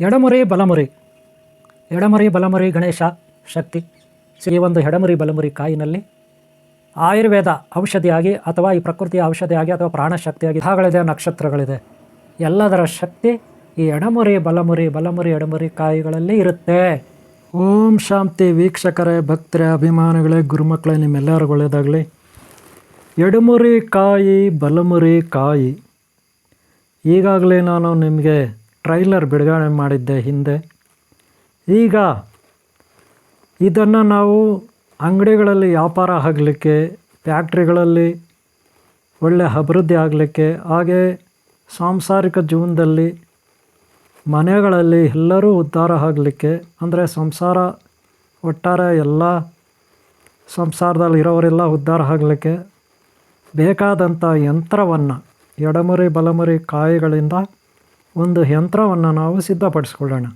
ಎಡಮುರಿ ಬಲಮುರಿ. ಎಡಮುರಿ ಬಲಮುರಿ ಗಣೇಶ ಶಕ್ತಿ. ಈ ಒಂದು ಎಡಮುರಿ ಬಲಮುರಿ ಕಾಯಿನಲ್ಲಿ ಆಯುರ್ವೇದ ಔಷಧಿಯಾಗಿ ಅಥವಾ ಈ ಪ್ರಕೃತಿಯ ಔಷಧಿಯಾಗಿ ಅಥವಾ ಪ್ರಾಣಶಕ್ತಿಯಾಗಿ ಗ್ರಹಗಳಿದೆ, ನಕ್ಷತ್ರಗಳಿದೆ. ಎಲ್ಲದರ ಶಕ್ತಿ ಈ ಎಡಮುರಿ ಬಲಮುರಿ ಬಲಮುರಿ ಎಡಮುರಿ ಕಾಯಿಗಳಲ್ಲಿ ಇರುತ್ತೆ. ಓಂ ಶಾಂತಿ. ವೀಕ್ಷಕರೇ, ಭಕ್ತರೇ, ಅಭಿಮಾನಿಗಳೇ, ಗುರುಮಕ್ಕಳೇ, ನಿಮ್ಮೆಲ್ಲರಿಗೂ ಒಳ್ಳೆಯದಾಗಲಿ. ಎಡಮುರಿ ಕಾಯಿ, ಬಲಮುರಿ ಕಾಯಿ. ಈಗಾಗಲೇ ನಾನು ನಿಮಗೆ ಟ್ರೈಲರ್ ಬಿಡುಗಡೆ ಮಾಡಿದ್ದೆ ಹಿಂದೆ. ಈಗ ಇದನ್ನು ನಾವು ಅಂಗಡಿಗಳಲ್ಲಿ ವ್ಯಾಪಾರ ಆಗಲಿಕ್ಕೆ, ಫ್ಯಾಕ್ಟ್ರಿಗಳಲ್ಲಿ ಒಳ್ಳೆಯ ಅಭಿವೃದ್ಧಿ ಆಗಲಿಕ್ಕೆ, ಹಾಗೆ ಸಾಂಸಾರಿಕ ಜೀವನದಲ್ಲಿ ಮನೆಗಳಲ್ಲಿ ಎಲ್ಲರೂ ಉದ್ಧಾರ ಆಗಲಿಕ್ಕೆ, ಅಂದರೆ ಸಂಸಾರ ಒಟ್ಟಾರೆ ಎಲ್ಲ ಸಂಸಾರದಲ್ಲಿ ಇರೋವರೆಲ್ಲ ಉದ್ಧಾರ ಆಗಲಿಕ್ಕೆ ಬೇಕಾದಂಥ ಯಂತ್ರವನ್ನು ಎಡಮುರಿ ಬಲಮುರಿ ಕಾಯಿಗಳಿಂದ ಒಂದು ಯಂತ್ರವನ್ನು ನಾವು ಸಿದ್ಧಪಡಿಸ್ಕೊಳ್ಳೋಣ.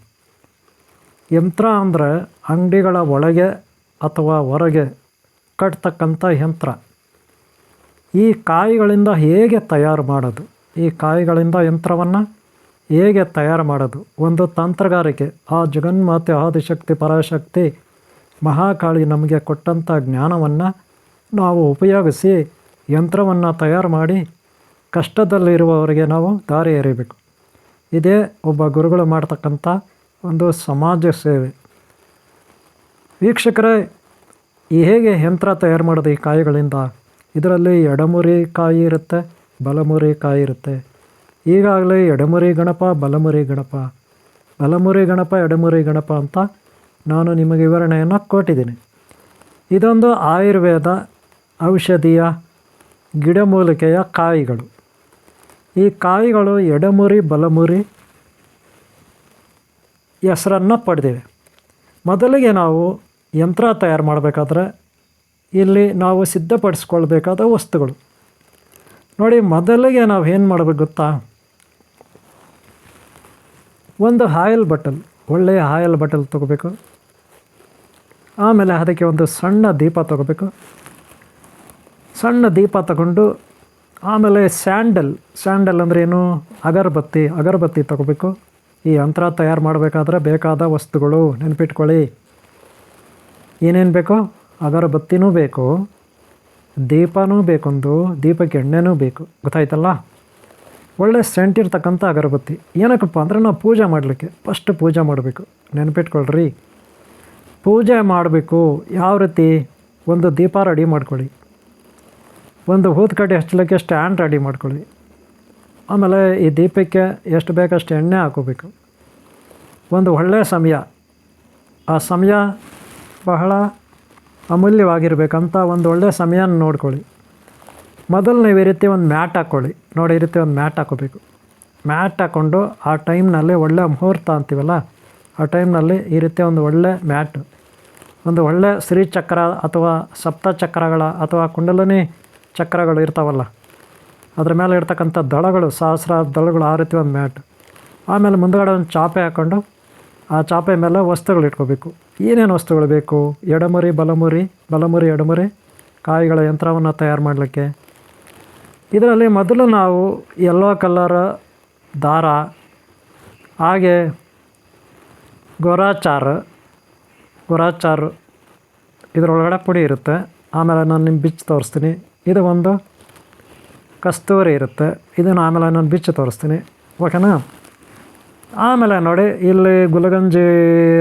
ಯಂತ್ರ ಅಂದರೆ ಅಂಗಡಿಗಳ ಒಳಗೆ ಅಥವಾ ಹೊರಗೆ ಕಟ್ತಕ್ಕಂಥ ಯಂತ್ರ. ಈ ಕಾಯಿಗಳಿಂದ ಹೇಗೆ ತಯಾರು ಮಾಡೋದು, ಈ ಕಾಯಿಗಳಿಂದ ಯಂತ್ರವನ್ನು ಹೇಗೆ ತಯಾರು ಮಾಡೋದು, ಒಂದು ತಂತ್ರಗಾರಿಕೆ. ಆ ಜಗನ್ಮಾತೆ ಆದಿಶಕ್ತಿ ಪರಾಶಕ್ತಿ ಮಹಾಕಾಳಿ ನಮಗೆ ಕೊಟ್ಟಂಥ ಜ್ಞಾನವನ್ನು ನಾವು ಉಪಯೋಗಿಸಿ ಯಂತ್ರವನ್ನು ತಯಾರು ಮಾಡಿ ಕಷ್ಟದಲ್ಲಿರುವವರಿಗೆ ನಾವು ದಾರಿ ಎರಿಬೇಕು. ಇದೇ ಒಬ್ಬ ಗುರುಗಳು ಮಾಡ್ತಕ್ಕಂಥ ಒಂದು ಸಮಾಜ ಸೇವೆ. ವೀಕ್ಷಕರೇ, ಹೇಗೆ ಯಂತ್ರ ತಯಾರು ಮಾಡೋದು ಈ ಕಾಯಿಗಳಿಂದ? ಇದರಲ್ಲಿ ಎಡಮುರಿ ಕಾಯಿ ಇರುತ್ತೆ, ಬಲಮುರಿ ಕಾಯಿ ಇರುತ್ತೆ. ಈಗಾಗಲೇ ಎಡಮುರಿ ಗಣಪ, ಬಲಮುರಿ ಗಣಪ, ಬಲಮುರಿ ಗಣಪ, ಎಡಮುರಿ ಗಣಪ ಅಂತ ನಾನು ನಿಮಗೆ ವಿವರಣೆಯನ್ನು ಕೊಟ್ಟಿದ್ದೀನಿ. ಇದೊಂದು ಆಯುರ್ವೇದ ಔಷಧಿಯ ಗಿಡಮೂಲಿಕೆಯ ಕಾಯಿಗಳು. ಈ ಕಾಯಿಗಳು ಎಡಮುರಿ ಬಲಮುರಿ ಹೆಸರನ್ನು ಪಡೆದಿವೆ. ಮೊದಲಿಗೆ ನಾವು ಯಂತ್ರ ತಯಾರು ಮಾಡಬೇಕಾದ್ರೆ ಇಲ್ಲಿ ನಾವು ಸಿದ್ಧಪಡಿಸ್ಕೊಳ್ಬೇಕಾದ ವಸ್ತುಗಳು ನೋಡಿ. ಮೊದಲಿಗೆ ನಾವು ಏನು ಮಾಡಬೇಕು ಗೊತ್ತಾ? ಒಂದು ಆಯಿಲ್ ಬಟಲ್, ಒಳ್ಳೆಯ ಆಯಿಲ್ ಬಟಲ್ ತೊಗೋಬೇಕು. ಆಮೇಲೆ ಅದಕ್ಕೆ ಒಂದು ಸಣ್ಣ ದೀಪ ತೊಗೋಬೇಕು. ಸಣ್ಣ ದೀಪ ತಗೊಂಡು ಆಮೇಲೆ ಸ್ಯಾಂಡಲ್ ಅಂದರೆ ಏನು? ಅಗರಬತ್ತಿ ತೊಗೋಬೇಕು. ಈ ಯಂತ್ರ ತಯಾರು ಮಾಡಬೇಕಾದ್ರೆ ಬೇಕಾದ ವಸ್ತುಗಳು ನೆನಪಿಟ್ಕೊಳ್ಳಿ. ಏನೇನು ಬೇಕು? ಅಗರಬತ್ತಿನೂ ಬೇಕು, ದೀಪನೂ ಬೇಕೊಂದು, ದೀಪಕ್ಕೆ ಎಣ್ಣೆನೂ ಬೇಕು. ಗೊತ್ತಾಯ್ತಲ್ಲ? ಒಳ್ಳೆ ಸೆಂಟ್ ಇರ್ತಕ್ಕಂಥ ಅಗರಬತ್ತಿ. ಏನಕ್ಕಪ್ಪ ಅಂದರೆ ನಾವು ಪೂಜೆ ಮಾಡಲಿಕ್ಕೆ ಫಸ್ಟ್ ಪೂಜೆ ಮಾಡಬೇಕು. ನೆನಪಿಟ್ಕೊಳ್ರಿ, ಪೂಜೆ ಮಾಡಬೇಕು. ಯಾವ ರೀತಿ? ಒಂದು ದೀಪ ರೆಡಿ ಮಾಡ್ಕೊಳ್ಳಿ, ಒಂದು ಊದ್ಕಡ್ಡಿ ಹಚ್ಚಲಿಕ್ಕೆ ಸ್ಟ್ಯಾಂಡ್ ರೆಡಿ ಮಾಡ್ಕೊಳ್ಳಿ. ಆಮೇಲೆ ಈ ದೀಪಕ್ಕೆ ಎಷ್ಟು ಬೇಕಷ್ಟು ಎಣ್ಣೆ ಹಾಕೋಬೇಕು. ಒಂದು ಒಳ್ಳೆಯ ಸಮಯ, ಆ ಸಮಯ ಬಹಳ ಅಮೂಲ್ಯವಾಗಿರಬೇಕಂತ ಒಂದು ಒಳ್ಳೆಯ ಸಮಯನ ನೋಡ್ಕೊಳ್ಳಿ. ಮೊದಲು ನೀವು ಈ ರೀತಿ ಒಂದು ಮ್ಯಾಟ್ ಹಾಕ್ಕೊಳ್ಳಿ. ನೋಡಿ, ಈ ರೀತಿ ಒಂದು ಮ್ಯಾಟ್ ಹಾಕೋಬೇಕು. ಮ್ಯಾಟ್ ಹಾಕ್ಕೊಂಡು ಆ ಟೈಮ್ನಲ್ಲಿ ಒಳ್ಳೆಯ ಮುಹೂರ್ತ ಅಂತೀವಲ್ಲ, ಆ ಟೈಮ್ನಲ್ಲಿ ಈ ರೀತಿ ಒಂದು ಒಳ್ಳೆ ಮ್ಯಾಟ್, ಒಂದು ಒಳ್ಳೆ ಶ್ರೀಚಕ್ರ ಅಥವಾ ಸಪ್ತಚಕ್ರಗಳ ಅಥವಾ ಕುಂಡಲಿನಿ ಚಕ್ರಗಳು ಇರ್ತಾವಲ್ಲ, ಅದ್ರ ಮೇಲೆ ಇರ್ತಕ್ಕಂಥ ದಳಗಳು, ಸಹಸ್ರಾರು ದಳಗಳು, ಆ ರೀತಿ ಒಂದು ಮ್ಯಾಟ್. ಆಮೇಲೆ ಮುಂದುಗಡೆ ಒಂದು ಚಾಪೆ ಹಾಕ್ಕೊಂಡು ಆ ಚಾಪೆ ಮೇಲೆ ವಸ್ತುಗಳು ಇಟ್ಕೋಬೇಕು. ಏನೇನು ವಸ್ತುಗಳು ಬೇಕು? ಎಡಮುರಿ ಬಲಮುರಿ ಎಡಮುರಿ ಕಾಯಿಗಳ ಯಂತ್ರವನ್ನು ತಯಾರು ಮಾಡಲಿಕ್ಕೆ ಇದರಲ್ಲಿ ಮೊದಲು ನಾವು ಯೆಲ್ಲೋ ಕಲರ್ ದಾರ, ಹಾಗೆ ಗೊರಾಚಾರು ಇದರೊಳಗಡೆ ಪುಡಿ ಇರುತ್ತೆ. ಆಮೇಲೆ ನಾನು ನಿಮ್ಮ ಬಿಚ್ಚು ತೋರಿಸ್ತೀನಿ. ಇದು ಒಂದು ಕಸ್ತೂರಿ ಇರುತ್ತೆ, ಇದನ್ನು ಆಮೇಲೆ ನಾನು ಬಿಚ್ಚು ತೋರಿಸ್ತೀನಿ. ಓಕೆನಾ? ಆಮೇಲೆ ನೋಡಿ, ಇಲ್ಲಿ ಗುಲಗಂಜಿ,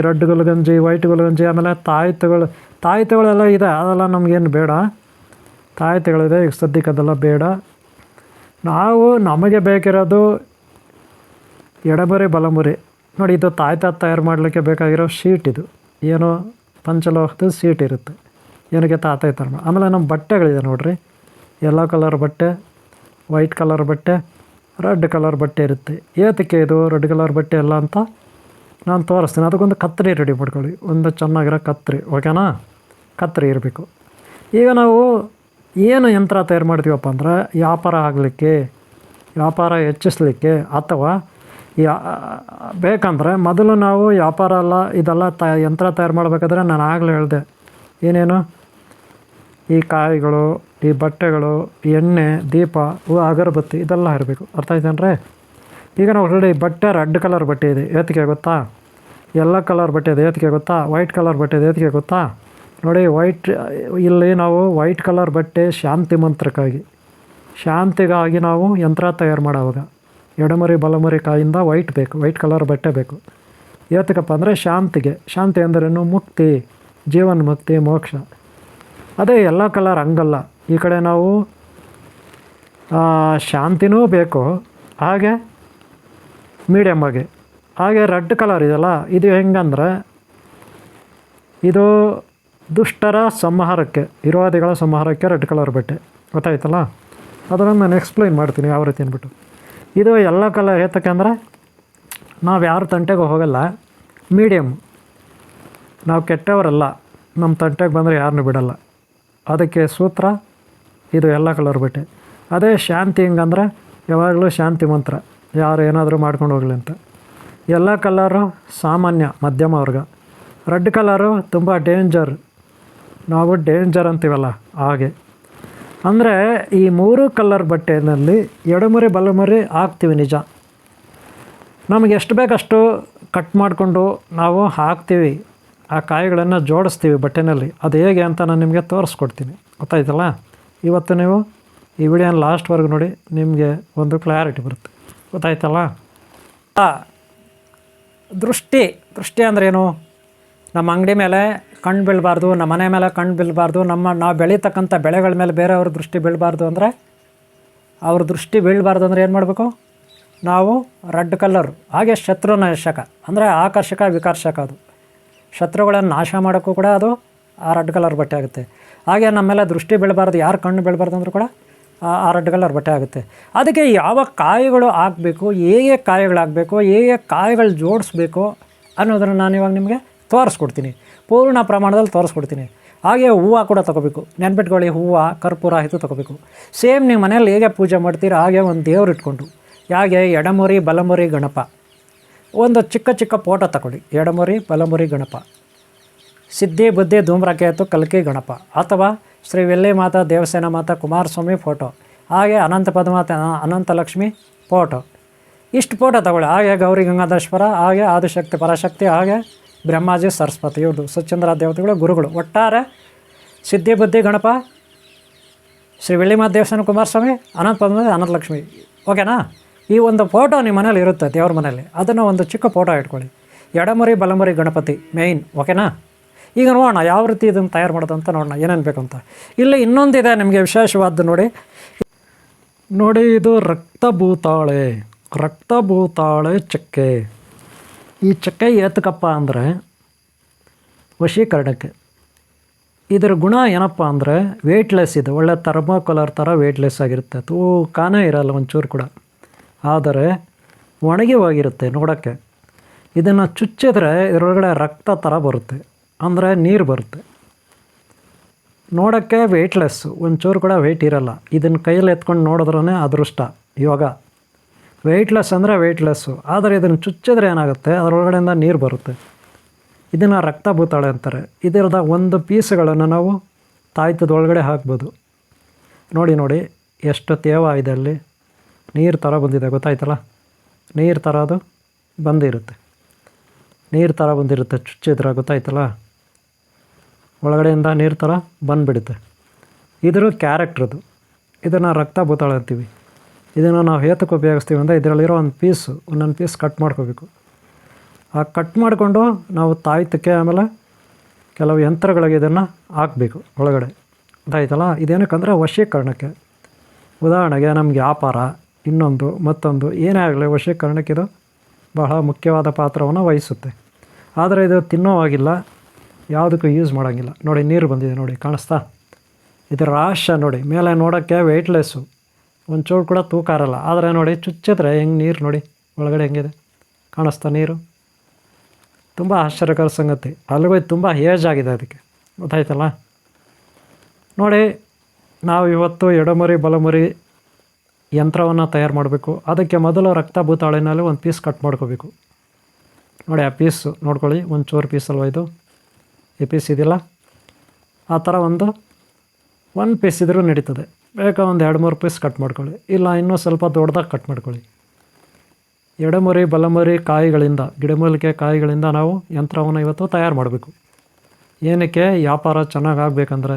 ರೆಡ್ ಗುಲಗಂಜಿ, ವೈಟ್ ಗುಲಗಂಜಿ, ಆಮೇಲೆ ತಾಯಿತುಗಳೆಲ್ಲ ಇದೆ. ಅದೆಲ್ಲ ನಮಗೇನು ಬೇಡ. ತಾಯಿತುಗಳಿದೆ, ಈಗ ಸದ್ಯಕ್ಕೆ ಅದೆಲ್ಲ ಬೇಡ. ನಾವು ನಮಗೆ ಬೇಕಿರೋದು ಎಡಮುರಿ ಬಲಮುರಿ. ನೋಡಿ, ಇದು ತಾಯ್ತ ತಯಾರು ಮಾಡಲಿಕ್ಕೆ ಬೇಕಾಗಿರೋ ಶೀಟ್. ಇದು ಏನೋ ಪಂಚಲೋಹದ ಶೀಟ್ ಇರುತ್ತೆ, ಏನಕ್ಕೆ ತಾತಾಯಿ ಥರ. ಆಮೇಲೆ ನಮ್ಮ ಬಟ್ಟೆಗಳಿದೆ ನೋಡಿರಿ, ಯೆಲ್ಲೋ ಕಲರ್ ಬಟ್ಟೆ, ವೈಟ್ ಕಲರ್ ಬಟ್ಟೆ, ರೆಡ್ ಕಲರ್ ಬಟ್ಟೆ ಇರುತ್ತೆ. ಏತಕ್ಕೆ ಇದು ರೆಡ್ ಕಲರ್ ಬಟ್ಟೆ ಎಲ್ಲ ಅಂತ ನಾನು ತೋರಿಸ್ತೀನಿ. ಅದಕ್ಕೊಂದು ಕತ್ತರಿ ರೆಡಿ ಮಾಡ್ಕೊಳ್ಳಿ, ಒಂದು ಚೆನ್ನಾಗಿರೋ ಕತ್ತರಿ. ಓಕೆನಾ? ಕತ್ತರಿ ಇರಬೇಕು. ಈಗ ನಾವು ಏನು ಯಂತ್ರ ತಯಾರು ಮಾಡ್ತೀವಪ್ಪ ಅಂದರೆ, ವ್ಯಾಪಾರ ಆಗಲಿಕ್ಕೆ, ವ್ಯಾಪಾರ ಹೆಚ್ಚಿಸ್ಲಿಕ್ಕೆ ಅಥವಾ ಬೇಕಂದರೆ ಮೊದಲು ನಾವು ವ್ಯಾಪಾರ ಎಲ್ಲ ಇದೆಲ್ಲ ಯಂತ್ರ ತಯಾರು ಮಾಡಬೇಕಾದ್ರೆ ನಾನು ಆಗಲೇ ಹೇಳಿದೆ ಏನೇನು? ಈ ಕಾಯಿಗಳು, ಈ ಬಟ್ಟೆಗಳು, ಎಣ್ಣೆ, ದೀಪ, ಅಗರಬತ್ತಿ ಇದೆಲ್ಲ ಇರಬೇಕು. ಅರ್ಥ ಆಯ್ತೇನ್ರಿ? ಈಗ ನಾವು ನೋಡಿ ಬಟ್ಟೆ ರೆಡ್ ಕಲರ್ ಬಟ್ಟೆ ಇದೆ, ಏತಕ್ಕೆ ಗೊತ್ತಾ? ಯೆಲ್ಲೋ ಕಲರ್ ಬಟ್ಟೆ ಇದೆ, ಏತಕ್ಕೆ ಗೊತ್ತಾ? ವೈಟ್ ಕಲರ್ ಬಟ್ಟೆ ಇದೆ, ಏತಕ್ಕೆ ಗೊತ್ತಾ? ನೋಡಿ ಇಲ್ಲಿ ನಾವು ವೈಟ್ ಕಲರ್ ಬಟ್ಟೆ ಶಾಂತಿ ಮಂತ್ರಕ್ಕಾಗಿ, ಶಾಂತಿಗಾಗಿ ನಾವು ಯಂತ್ರ ತಯಾರು ಮಾಡೋವಾಗ ಎಡಮರಿ ಬಲಮರಿ ಕಾಯಿಂದ ವೈಟ್ ಕಲರ್ ಬಟ್ಟೆ ಬೇಕು. ಏತಕ್ಕಪ್ಪ ಅಂದರೆ ಶಾಂತಿಗೆ. ಶಾಂತಿ ಅಂದ್ರೇನು? ಮುಕ್ತಿ, ಜೀವನ ಮುಕ್ತಿ, ಮೋಕ್ಷ. ಅದೇ ಯೆಲ್ಲೋ ಕಲರ್ ಹಂಗಲ್ಲ. ಈ ಕಡೆ ನಾವು ಶಾಂತಿನೂ ಬೇಕು, ಹಾಗೆ ಮೀಡಿಯಮ್ ಆಗಿ. ಹಾಗೆ ರೆಡ್ ಕಲರ್ ಇದೆಯಲ್ಲ, ಇದು ಹೆಂಗಂದ್ರೆ ಇದು ದುಷ್ಟರ ಸಂಹಾರಕ್ಕೆ, ವಿರೋಧಿಗಳ ಸಂಹಾರಕ್ಕೆ ರೆಡ್ ಕಲರ್ ಬಟ್ಟೆ. ಗೊತ್ತಾಯ್ತಲ್ಲ? ಅದನ್ನು ನಾನು ಎಕ್ಸ್ಪ್ಲೈನ್ ಮಾಡ್ತೀನಿ ಯಾವ ರೀತಿ ಅಂದ್ಬಿಟ್ಟು. ಇದು ಯೆಲ್ಲೋ ಕಲರ್ ಏತಕ್ಕಂದ್ರೆ ನಾವು ಯಾರು ತಂಟೆಗೆ ಹೋಗಲ್ಲ, ಮೀಡಿಯಮ್. ನಾವು ಕೆಟ್ಟವರಲ್ಲ, ನಮ್ಮ ತಂಟೆಗೆ ಬಂದರೆ ಯಾರನ್ನೂ ಬಿಡಲ್ಲ. ಅದಕ್ಕೆ ಸೂತ್ರ ಇದು ಯೆಲ್ಲೋ ಕಲರ್ ಬಟ್ಟೆ. ಅದೇ ಶಾಂತಿ ಹೆಂಗಂದ್ರೆ ಯಾವಾಗಲೂ ಶಾಂತಿ ಮಂತ್ರ, ಯಾರು ಏನಾದರೂ ಮಾಡ್ಕೊಂಡು ಹೋಗಲಿ ಅಂತ. ಯೆಲ್ಲೋ ಕಲರು ಸಾಮಾನ್ಯ ಮಧ್ಯಮ ವರ್ಗ, ರೆಡ್ ಕಲರು ತುಂಬ ಡೇಂಜರ್, ನಾವು ಡೇಂಜರ್ ಅಂತೀವಲ್ಲ ಹಾಗೆ. ಅಂದರೆ ಈ 3 ಕಲರ್ ಬಟ್ಟೆಯಲ್ಲಿ ಎಡಮುರಿ ಬಲಮುರಿ ಹಾಕ್ತೀವಿ ನಿಜ. ನಮಗೆ ಎಷ್ಟು ಬೇಕಷ್ಟು ಕಟ್ ಮಾಡಿಕೊಂಡು ನಾವು ಹಾಕ್ತೀವಿ, ಆ ಕಾಯಿಗಳನ್ನು ಜೋಡಿಸ್ತೀವಿ ಬಟ್ಟೆನಲ್ಲಿ. ಅದು ಹೇಗೆ ಅಂತ ನಾನು ನಿಮಗೆ ತೋರಿಸ್ಕೊಡ್ತೀನಿ. ಗೊತ್ತಾಯ್ತಲ್ಲ? ಇವತ್ತು ನೀವು ಈ ವಿಡಿಯೋನ ಲಾಸ್ಟ್ವರೆಗೂ ನೋಡಿ, ನಿಮಗೆ ಒಂದು ಕ್ಲಾರಿಟಿ ಬರುತ್ತೆ. ಗೊತ್ತಾಯ್ತಲ್ಲ? ದೃಷ್ಟಿ ಅಂದ್ರೇನು? ನಮ್ಮ ಅಂಗಡಿ ಮೇಲೆ ಕಣ್ಣು ಬೀಳಬಾರ್ದು, ನಮ್ಮ ಮನೆ ಮೇಲೆ ಕಣ್ಣು ಬೀಳಬಾರ್ದು, ನಾವು ಬೆಳೀತಕ್ಕಂಥ ಬೆಳೆಗಳ ಮೇಲೆ ಬೇರೆಯವ್ರ ದೃಷ್ಟಿ ಬೀಳಬಾರ್ದು. ಅಂದರೆ ಅವ್ರ ದೃಷ್ಟಿ ಬೀಳಬಾರ್ದು ಅಂದರೆ ಏನು ಮಾಡಬೇಕು? ನಾವು ರೆಡ್ ಕಲರ್. ಹಾಗೆ ಶತ್ರುನಾಶಕ ಅಂದರೆ ಆಕರ್ಷಕ ವಿಕರ್ಷಕ, ಅದು ಶತ್ರುಗಳನ್ನು ನಾಶ ಮಾಡೋಕ್ಕೂ ಕೂಡ ಅದು ಆ ರೆಡ್ ಕಲರ್ ಬಟ್ಟೆ ಆಗುತ್ತೆ. ಹಾಗೆ ನಮ್ಮ ಮೇಲೆ ದೃಷ್ಟಿ ಬೀಳಬಾರ್ದು, ಯಾರು ಕಣ್ಣು ಬೀಳಬಾರ್ದು ಅಂದರೂ ಕೂಡ ಆ ರೆಡ್ ಕಲರ್ ಬಟ್ಟೆ ಆಗುತ್ತೆ. ಅದಕ್ಕೆ ಯಾವ ಕಾಯಿಗಳು ಹಾಕಬೇಕು, ಹೇಗೆ ಕಾಯಿಗಳಾಗಬೇಕು, ಹೇಗೆ ಕಾಯಿಗಳು ಜೋಡಿಸ್ಬೇಕು ಅನ್ನೋದನ್ನು ನಾನು ಇವಾಗ ನಿಮಗೆ ತೋರಿಸ್ಕೊಡ್ತೀನಿ, ಪೂರ್ಣ ಪ್ರಮಾಣದಲ್ಲಿ ತೋರಿಸ್ಕೊಡ್ತೀನಿ. ಹಾಗೆ ಹೂವು ಕೂಡ ತೊಗೋಬೇಕು, ನೆನ್ಪಿಟ್ಕೊಳ್ಳಿ. ಹೂವು, ಕರ್ಪೂರ ಇದು ತೊಗೋಬೇಕು. ಸೇಮ್ ನೀವು ಮನೇಲಿ ಹೇಗೆ ಪೂಜೆ ಮಾಡ್ತೀರ ಹಾಗೆ ಒಂದು ದೇವ್ರು ಇಟ್ಕೊಂಡು, ಹೇಗೆ ಎಡಮುರಿ ಬಲಮುರಿ ಗಣಪ, ಒಂದು ಚಿಕ್ಕ ಫೋಟೋ ತಗೊಳ್ಳಿ. ಎಡಮುರಿ ಬಲಮುರಿ ಗಣಪ, ಸಿದ್ಧಿ ಬುದ್ಧಿ ಧೂಮ್ರಕೇತು ಕಲ್ಕಿ ಗಣಪ, ಅಥವಾ ಶ್ರೀ ವೆಲ್ಲಿ ಮಾತಾ ದೇವಸೇನ ಮಾತಾ ಕುಮಾರಸ್ವಾಮಿ ಫೋಟೋ, ಹಾಗೆ ಅನಂತ ಪದ್ಮಾವತಿ ಅನಂತಲಕ್ಷ್ಮಿ ಫೋಟೋ, ಇಷ್ಟು ಫೋಟೋ ತಗೊಳ್ಳಿ. ಹಾಗೆ ಗೌರಿ ಗಂಗಾಧರೇಶ್ವರ, ಹಾಗೆ ಆದಿಶಕ್ತಿ ಪರಾಶಕ್ತಿ, ಹಾಗೆ ಬ್ರಹ್ಮಾಜಿ ಸರಸ್ವತಿ, ಇವ್ರದ್ದು ಸ್ವಚ್ಛಂದ್ರ ದೇವತೆಗಳು ಗುರುಗಳು. ಒಟ್ಟಾರೆ ಸಿದ್ಧಿ ಬುದ್ಧಿ ಗಣಪ, ಶ್ರೀ ವೆಲ್ಲಿ ಮಾತಾ ದೇವಸೇನ ಕುಮಾರಸ್ವಾಮಿ, ಅನಂತ ಪದ್ಮಾವತಿ ಅನಂತಲಕ್ಷ್ಮಿ. ಓಕೆನಾ? ಈ ಒಂದು ಫೋಟೋ ನಿಮ್ಮ ಮನೇಲಿ ಇರುತ್ತೆ, ದೇವ್ರ ಮನೇಲಿ. ಅದನ್ನು ಒಂದು ಚಿಕ್ಕ ಫೋಟೋ ಇಟ್ಕೊಳ್ಳಿ. ಎಡಮುರಿ ಬಲಮುರಿ ಗಣಪತಿ ಮೇಯ್ನ್. ಓಕೆನಾ? ಈಗ ನೋಡೋಣ ಯಾವ ರೀತಿ ಇದನ್ನು ತಯಾರು ಮಾಡೋದು ಅಂತ ನೋಡೋಣ, ಏನೇನು ಬೇಕು ಅಂತ. ಇಲ್ಲಿ ಇನ್ನೊಂದಿದೆ ನಿಮಗೆ ವಿಶೇಷವಾದ್ದು. ನೋಡಿ ಇದು ರಕ್ತಭೂತಾಳೆ ಚಕ್ಕೆ. ಈ ಚಕ್ಕೆ ಏತಕ್ಕಪ್ಪ ಅಂದರೆ ವಶೀಕರಣಕ್ಕೆ. ಇದರ ಗುಣ ಏನಪ್ಪ ಅಂದರೆ ವೆಯ್ಟ್ಲೆಸ್ ಇದೆ, ಒಳ್ಳೆ ಥರ್ಮೋಕೋಲರ್ ಥರ ವೆಯ್ಟ್ಲೆಸ್ ಆಗಿರುತ್ತೆ, ತೂಕನೇ ಇರಲ್ಲ ಒಂಚೂರು ಕೂಡ. ಆದರೆ ಒಣಗಿ ಹೋಗಿರುತ್ತೆ ನೋಡೋಕ್ಕೆ. ಇದನ್ನು ಚುಚ್ಚಿದ್ರೆ ಇದರೊಳಗಡೆ ರಕ್ತ ಥರ ಬರುತ್ತೆ, ಅಂದರೆ ನೀರು ಬರುತ್ತೆ. ನೋಡೋಕ್ಕೆ ವೆಯ್ಟ್ಲೆಸ್ಸು, ಒಂಚೂರು ಕೂಡ ವೆಯ್ಟ್ ಇರಲ್ಲ. ಇದನ್ನು ಕೈಯಲ್ಲಿ ಎತ್ಕೊಂಡು ನೋಡಿದ್ರೇ ಅದೃಷ್ಟ ಯೋಗ. ವೆಯ್ಟ್ಲೆಸ್ ಅಂದರೆ ವೆಯ್ಟ್ಲೆಸ್ಸು, ಆದರೆ ಇದನ್ನು ಚುಚ್ಚಿದ್ರೆ ಏನಾಗುತ್ತೆ, ಅದರೊಳಗಡೆಯಿಂದ ನೀರು ಬರುತ್ತೆ. ಇದನ್ನು ರಕ್ತಭೂತಾಳೆ ಅಂತಾರೆ. ಇದರದ ಒಂದು ಪೀಸ್ಗಳನ್ನು ನಾವು ತಾಯ್ತದೊಳಗಡೆ ಹಾಕ್ಬೋದು. ನೋಡಿ ಎಷ್ಟು ತೇವ ಇದೆ, ಅಲ್ಲಿ ನೀರು ಥರ ಬಂದಿದೆ. ಗೊತ್ತಾಯ್ತಲ್ಲ? ನೀರು ಥರ ಅದು ಬಂದಿರುತ್ತೆ, ನೀರು ಥರ ಬಂದಿರುತ್ತೆ ಚುಚ್ಚಿದ್ರೆ. ಗೊತ್ತಾಯ್ತಲ್ಲ? ಒಳಗಡೆಯಿಂದ ನೀರು ಥರ ಬಂದುಬಿಡುತ್ತೆ. ಇದ್ರ ಕ್ಯಾರೆಕ್ಟ್ರದು. ಇದನ್ನು ರಕ್ತಭೂತಾಳೆ ಅಂತೀವಿ. ಇದನ್ನು ನಾವು ಏತಕ್ಕೆ ಉಪಯೋಗಿಸ್ತೀವಿ ಅಂದರೆ ಇದರಲ್ಲಿರೋ ಒಂದೊಂದು ಪೀಸ್ ಕಟ್ ಮಾಡ್ಕೋಬೇಕು. ಆ ಕಟ್ ಮಾಡಿಕೊಂಡು ನಾವು ತಾಯ್ತಕ್ಕೆ, ಆಮೇಲೆ ಕೆಲವು ಯಂತ್ರಗಳಿಗೆ ಇದನ್ನು ಹಾಕಬೇಕು ಒಳಗಡೆ. ಗೊತ್ತಾಯ್ತಲ್ಲ? ಇದೇನಕ್ಕಂದರೆ ವಶೀಕರಣಕ್ಕೆ. ಉದಾಹರಣೆಗೆ ನಮಗೆ ವ್ಯಾಪಾರ, ಇನ್ನೊಂದು ಮತ್ತೊಂದು ಏನೇ ಆಗಲಿ ವಶೀಕರಣಕ್ಕೆ ಇದು ಬಹಳ ಮುಖ್ಯವಾದ ಪಾತ್ರವನ್ನು ವಹಿಸುತ್ತೆ. ಆದರೆ ಇದು ತಿನ್ನೋವಾಗಿಲ್ಲ, ಯಾವುದಕ್ಕೂ ಯೂಸ್ ಮಾಡೋಂಗಿಲ್ಲ. ನೋಡಿ ನೀರು ಬಂದಿದೆ, ನೋಡಿ ಕಾಣಿಸ್ತಾ? ಇದರ ರಹಸ್ಯ ನೋಡಿ. ಮೇಲೆ ನೋಡೋಕ್ಕೆ ವೆಯ್ಟ್ಲೆಸ್ಸು, ಒಂಚೂರು ಕೂಡ ತೂಕ ಇರಲ್ಲ. ಆದರೆ ನೋಡಿ ಚುಚ್ಚಿದ್ರೆ ಹೆಂಗೆ ನೀರು ನೋಡಿ ಒಳಗಡೆ ಹೆಂಗಿದೆ, ಕಾಣಿಸ್ತಾ ನೀರು? ತುಂಬ ಆಶ್ಚರ್ಯಕರ ಸಂಗತಿ. ಅಲ್ಲಿಗೂ ತುಂಬ ಏಜ್ ಆಗಿದೆ ಅದಕ್ಕೆ. ಗೊತ್ತಾಯ್ತಲ್ಲ? ನೋಡಿ, ನಾವು ಇವತ್ತು ಎಡಮುರಿ ಬಲಮುರಿ ಯಂತ್ರವನ್ನು ತಯಾರು ಮಾಡಬೇಕು. ಅದಕ್ಕೆ ಮೊದಲು ರಕ್ತಭೂತಾಳಿನಲ್ಲಿ ಒಂದು ಪೀಸ್ ಕಟ್ ಮಾಡ್ಕೋಬೇಕು. ನೋಡಿ ಆ ಪೀಸು ನೋಡ್ಕೊಳ್ಳಿ, ಒಂಚೂರು ಪೀಸ್ ಅಲ್ವ ಇದು? ಈ ಪೀಸ್ ಇದೆಯಲ್ಲ, ಆ ಥರ ಒಂದು ಪೀಸ್ ಇದ್ರೂ ನಡೀತದೆ. ಬೇಕಾ ಒಂದು 2-3 ಪೀಸ್ ಕಟ್ ಮಾಡ್ಕೊಳ್ಳಿ, ಇಲ್ಲ ಇನ್ನೂ ಸ್ವಲ್ಪ ದೊಡ್ಡದಾಗಿ ಕಟ್ ಮಾಡ್ಕೊಳ್ಳಿ. ಎಡಮುರಿ ಬಲಮುರಿ ಕಾಯಿಗಳಿಂದ, ಗಿಡಮೂಲಿಕೆ ಕಾಯಿಗಳಿಂದ ನಾವು ಯಂತ್ರವನ್ನು ಇವತ್ತು ತಯಾರು ಮಾಡಬೇಕು. ಏನಕ್ಕೆ? ವ್ಯಾಪಾರ ಚೆನ್ನಾಗಿ ಆಗಬೇಕಂದ್ರೆ,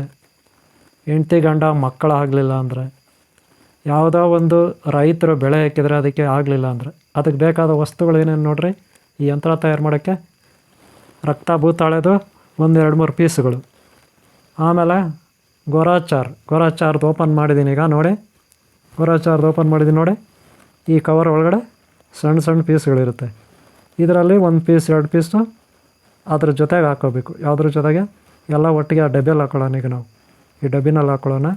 ಹೆಂಡ್ತಿ ಗಂಡ ಮಕ್ಕಳಾಗಲಿಲ್ಲ ಅಂದರೆ, ಯಾವುದೋ ಒಂದು ರೈತರು ಬೆಳೆ ಹಾಕಿದರೆ ಅದಕ್ಕೆ ಆಗಲಿಲ್ಲ ಅಂದರೆ, ಅದಕ್ಕೆ ಬೇಕಾದ ವಸ್ತುಗಳು ಏನೇನು ನೋಡ್ರಿ. ಈ ಯಂತ್ರ ತಯಾರು ಮಾಡೋಕ್ಕೆ ರಕ್ತ ಭೂತಾಳೆದು 1-2-3 ಪೀಸುಗಳು, ಆಮೇಲೆ ಗೊರಾಚಾರ್ದು ಓಪನ್ ಮಾಡಿದ್ದೀನಿ ಈಗ ನೋಡಿ. ಗೊರಾಚಾರ್ದು ಓಪನ್ ಮಾಡಿದ್ದೀನಿ ನೋಡಿ. ಈ ಕವರ್ ಒಳಗಡೆ ಸಣ್ಣ ಸಣ್ಣ ಪೀಸ್ಗಳಿರುತ್ತೆ. ಇದರಲ್ಲಿ 1 ಪೀಸ್ 2 ಪೀಸು ಅದ್ರ ಜೊತೆಗೆ ಹಾಕ್ಕೋಬೇಕು. ಯಾವುದ್ರ ಜೊತೆಗೆ? ಎಲ್ಲ ಒಟ್ಟಿಗೆ ಆ ಡಬ್ಬಿಯಲ್ಲಿ ಹಾಕ್ಕೊಳ್ಳೋಣ. ಈಗ ನಾವು ಈ ಡಬ್ಬಿನಲ್ಲಿ ಹಾಕ್ಕೊಳ್ಳೋಣ.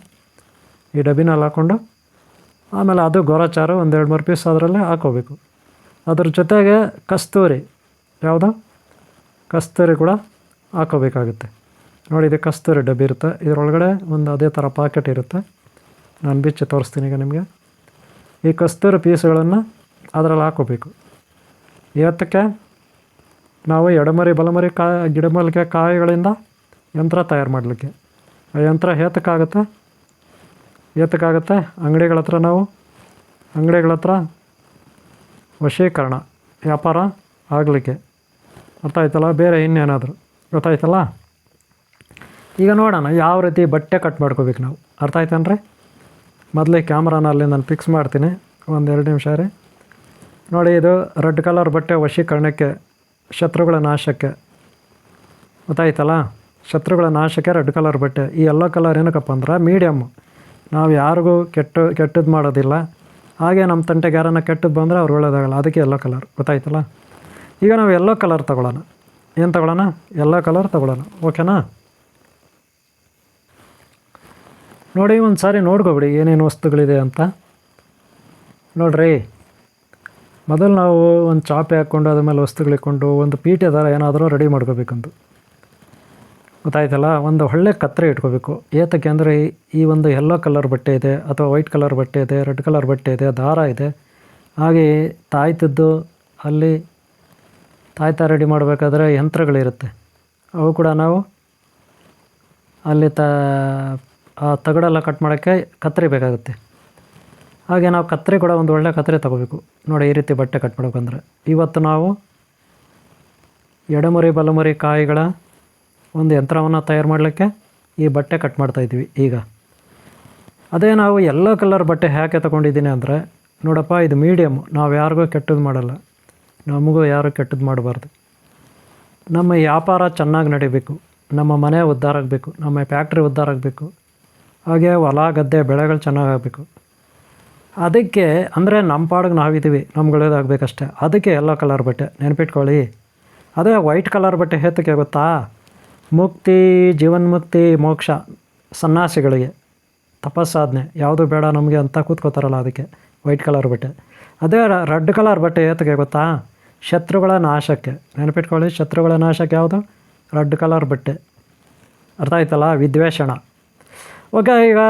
ಈ ಡಬ್ಬಿನಲ್ಲಿ ಹಾಕ್ಕೊಂಡು ಆಮೇಲೆ ಅದು ಗೊರಾಚಾರು 1-2-3 ಪೀಸ್ ಅದರಲ್ಲೇ ಹಾಕ್ಕೋಬೇಕು. ಅದ್ರ ಜೊತೆಗೆ ಕಸ್ತೂರಿ, ಯಾವುದು ಕಸ್ತೂರಿ ಕೂಡ ಹಾಕ್ಕೋಬೇಕಾಗುತ್ತೆ ನೋಡಿ. ಇದು ಕಸ್ತೂರಿ ಡಬ್ಬಿ ಇರುತ್ತೆ. ಇದರೊಳಗಡೆ ಒಂದು ಅದೇ ಥರ ಪಾಕೆಟ್ ಇರುತ್ತೆ. ನಾನು ಬಿಚ್ಚಿ ತೋರಿಸ್ತೀನಿ ಈಗ ನಿಮಗೆ. ಈ ಕಸ್ತೂರಿ ಪೀಸ್ಗಳನ್ನು ಅದರಲ್ಲಿ ಹಾಕ್ಕೋಬೇಕು. ಇವತ್ತಕ್ಕೆ ನಾವು ಎಡಮರಿ ಬಲಮರಿ ಗಿಡಮೂಲಿಕೆ ಕಾಯಿಗಳಿಂದ ಯಂತ್ರ ತಯಾರು ಮಾಡಲಿಕ್ಕೆ. ಆ ಯಂತ್ರ ಏತಕ್ಕಾಗುತ್ತೆ? ಅಂಗಡಿಗಳ ಹತ್ರ ವಶೀಕರಣ ವ್ಯಾಪಾರ ಆಗಲಿಕ್ಕೆ. ಅರ್ಥ ಆಯ್ತಲ್ಲ? ಬೇರೆ ಇನ್ನೇನಾದರೂ ಗೊತ್ತಾಯ್ತಲ್ಲ? ಈಗ ನೋಡೋಣ ಯಾವ ರೀತಿ ಬಟ್ಟೆ ಕಟ್ ಮಾಡ್ಕೋಬೇಕು ನಾವು. ಅರ್ಥ ಆಯ್ತೇನ್ರಿ? ಮೊದಲೇ ಕ್ಯಾಮ್ರಾನಲ್ಲಿ ನಾನು ಫಿಕ್ಸ್ ಮಾಡ್ತೀನಿ. 1-2 ನಿಮಿಷ ರೀ. ನೋಡಿ, ಇದು ರೆಡ್ ಕಲರ್ ಬಟ್ಟೆ ವಶೀಕರಣಕ್ಕೆ, ಶತ್ರುಗಳ ನಾಶಕ್ಕೆ. ಗೊತ್ತಾಯ್ತಲ್ಲ? ಶತ್ರುಗಳ ನಾಶಕ್ಕೆ ರೆಡ್ ಕಲರ್ ಬಟ್ಟೆ. ಈ ಯೆಲ್ಲೋ ಕಲರ್ ಏನಕ್ಕಪ್ಪ ಅಂದ್ರೆ ಮೀಡಿಯಮ್ಮು. ನಾವು ಯಾರಿಗೂ ಕೆಟ್ಟದ್ದು ಮಾಡೋದಿಲ್ಲ. ಹಾಗೆ ನಮ್ಮ ತಂಟೆಗೆ ಯಾರನ್ನ ಕೆಟ್ಟದ್ದು ಬಂದರೆ ಅವ್ರು ಒಳ್ಳೇದಾಗಲ್ಲ. ಅದಕ್ಕೆ ಯೆಲ್ಲೋ ಕಲರ್. ಗೊತ್ತಾಯ್ತಲ್ಲ? ಈಗ ನಾವು ಯೆಲ್ಲೋ ಕಲರ್ ತೊಗೊಳ್ಳೋಣ. ಏನು ತೊಗೊಳ್ಳೋಣ? ಯೆಲ್ಲೋ ಕಲರ್ ತೊಗೊಳ್ಳೋಣ. ಓಕೆನಾ? ನೋಡಿ, ಒಂದು ಸಾರಿ ನೋಡ್ಕೊಬಿಡಿ ಏನೇನು ವಸ್ತುಗಳಿದೆ ಅಂತ. ನೋಡ್ರಿ, ಮೊದಲು ನಾವು ಒಂದು ಚಾಪೆ ಹಾಕ್ಕೊಂಡು ಅದ್ರ ಮೇಲೆ ವಸ್ತುಗಳಿಕ್ಕೊಂಡು ಒಂದು ಪೀಠೆ ಥರ ಏನಾದರೂ ರೆಡಿ ಮಾಡ್ಕೋಬೇಕಂದು. ಗೊತ್ತಾಯ್ತಲ್ಲ? ಒಂದು ಒಳ್ಳೆ ಕತ್ತರಿ ಇಟ್ಕೋಬೇಕು. ಏತಕ್ಕೆ ಅಂದರೆ ಈ ಒಂದು ಯೆಲ್ಲೋ ಕಲರ್ ಬಟ್ಟೆ ಇದೆ, ಅಥವಾ ವೈಟ್ ಕಲರ್ ಬಟ್ಟೆ ಇದೆ, ರೆಡ್ ಕಲರ್ ಬಟ್ಟೆ ಇದೆ, ದಾರ ಇದೆ. ಹಾಗೆ ತಾಯ್ತದ್ದು ಅಲ್ಲಿ ತಾಯ್ತ ರೆಡಿ ಮಾಡಬೇಕಾದ್ರೆ ಯಂತ್ರಗಳಿರುತ್ತೆ. ಅವು ಕೂಡ ನಾವು ಅಲ್ಲಿ ಆ ತಗಡೆಲ್ಲ ಕಟ್ ಮಾಡೋಕ್ಕೆ ಕತ್ತರಿ ಬೇಕಾಗುತ್ತೆ. ಹಾಗೆ ನಾವು ಕತ್ತರಿ ಕೂಡ ಒಂದು ಒಳ್ಳೆ ಕತ್ತರಿ ತೊಗೋಬೇಕು. ನೋಡಿ, ಈ ರೀತಿ ಬಟ್ಟೆ ಕಟ್ ಮಾಡ್ಬೇಕಂದ್ರೆ ಇವತ್ತು ನಾವು ಎಡಮುರಿ ಬಲಮುರಿ ಕಾಯಿಗಳ ಒಂದು ಯಂತ್ರವನ್ನು ತಯಾರು ಮಾಡಲಿಕ್ಕೆ ಈ ಬಟ್ಟೆ ಕಟ್ ಮಾಡ್ತಾಯಿದ್ವಿ. ಈಗ ಅದೇ ನಾವು ಯೆಲ್ಲೋ ಕಲರ್ ಬಟ್ಟೆ ಯಾಕೆ ತೊಗೊಂಡಿದ್ದೀನಿ ಅಂದರೆ, ನೋಡಪ್ಪ, ಇದು ಮೀಡಿಯಮ್ಮು. ನಾವು ಯಾರಿಗೂ ಕೆಟ್ಟದ್ದು ಮಾಡಲ್ಲ, ನಮಗೂ ಯಾರು ಕೆಟ್ಟದ್ದು ಮಾಡಬಾರ್ದು. ನಮ್ಮ ವ್ಯಾಪಾರ ಚೆನ್ನಾಗಿ ನಡಿಬೇಕು, ನಮ್ಮ ಮನೆ ಉದ್ಧಾರ ಆಗಬೇಕು, ನಮ್ಮ ಫ್ಯಾಕ್ಟ್ರಿ ಉದ್ಧಾರ ಆಗಬೇಕು, ಹಾಗೆ ಹೊಲ ಗದ್ದೆ ಬೆಳೆಗಳು ಚೆನ್ನಾಗಾಗಬೇಕು. ಅದಕ್ಕೆ ಅಂದರೆ ನಮ್ಮ ಪಾಡಿಗೆ ನಾವಿದ್ದೀವಿ, ನಮ್ಗಳೇದಾಗಬೇಕಷ್ಟೆ. ಅದಕ್ಕೆ ಯೆಲ್ಲೋ ಕಲರ್ ಬಟ್ಟೆ ನೆನಪಿಟ್ಕೊಳ್ಳಿ. ಅದೇ ವೈಟ್ ಕಲರ್ ಬಟ್ಟೆ ಹೇತಕ್ಕೆ ಗೊತ್ತಾ? ಮುಕ್ತಿ, ಜೀವನ್ಮುಕ್ತಿ, ಮೋಕ್ಷ, ಸನ್ಯಾಸಿಗಳಿಗೆ ತಪಸ್ಸಾಧನೆ ಯಾವುದು ಬೇಡ ನಮಗೆ ಅಂತ ಕೂತ್ಕೋತಾರಲ್ಲ, ಅದಕ್ಕೆ ವೈಟ್ ಕಲರ್ ಬಟ್ಟೆ. ಅದೇ ರೆಡ್ ಕಲರ್ ಬಟ್ಟೆ ಏತಕ್ಕೆ ಗೊತ್ತಾ? ಶತ್ರುಗಳ ನಾಶಕ್ಕೆ. ನೆನಪಿಟ್ಕೊಳ್ಳಿ, ಶತ್ರುಗಳ ನಾಶಕ್ಕೆ ಯಾವುದು? ರೆಡ್ ಕಲರ್ ಬಟ್ಟೆ. ಅರ್ಥ ಆಯ್ತಲ್ಲ? ವಿದ್ವೇಷಣ. ಓಕೆ, ಈಗ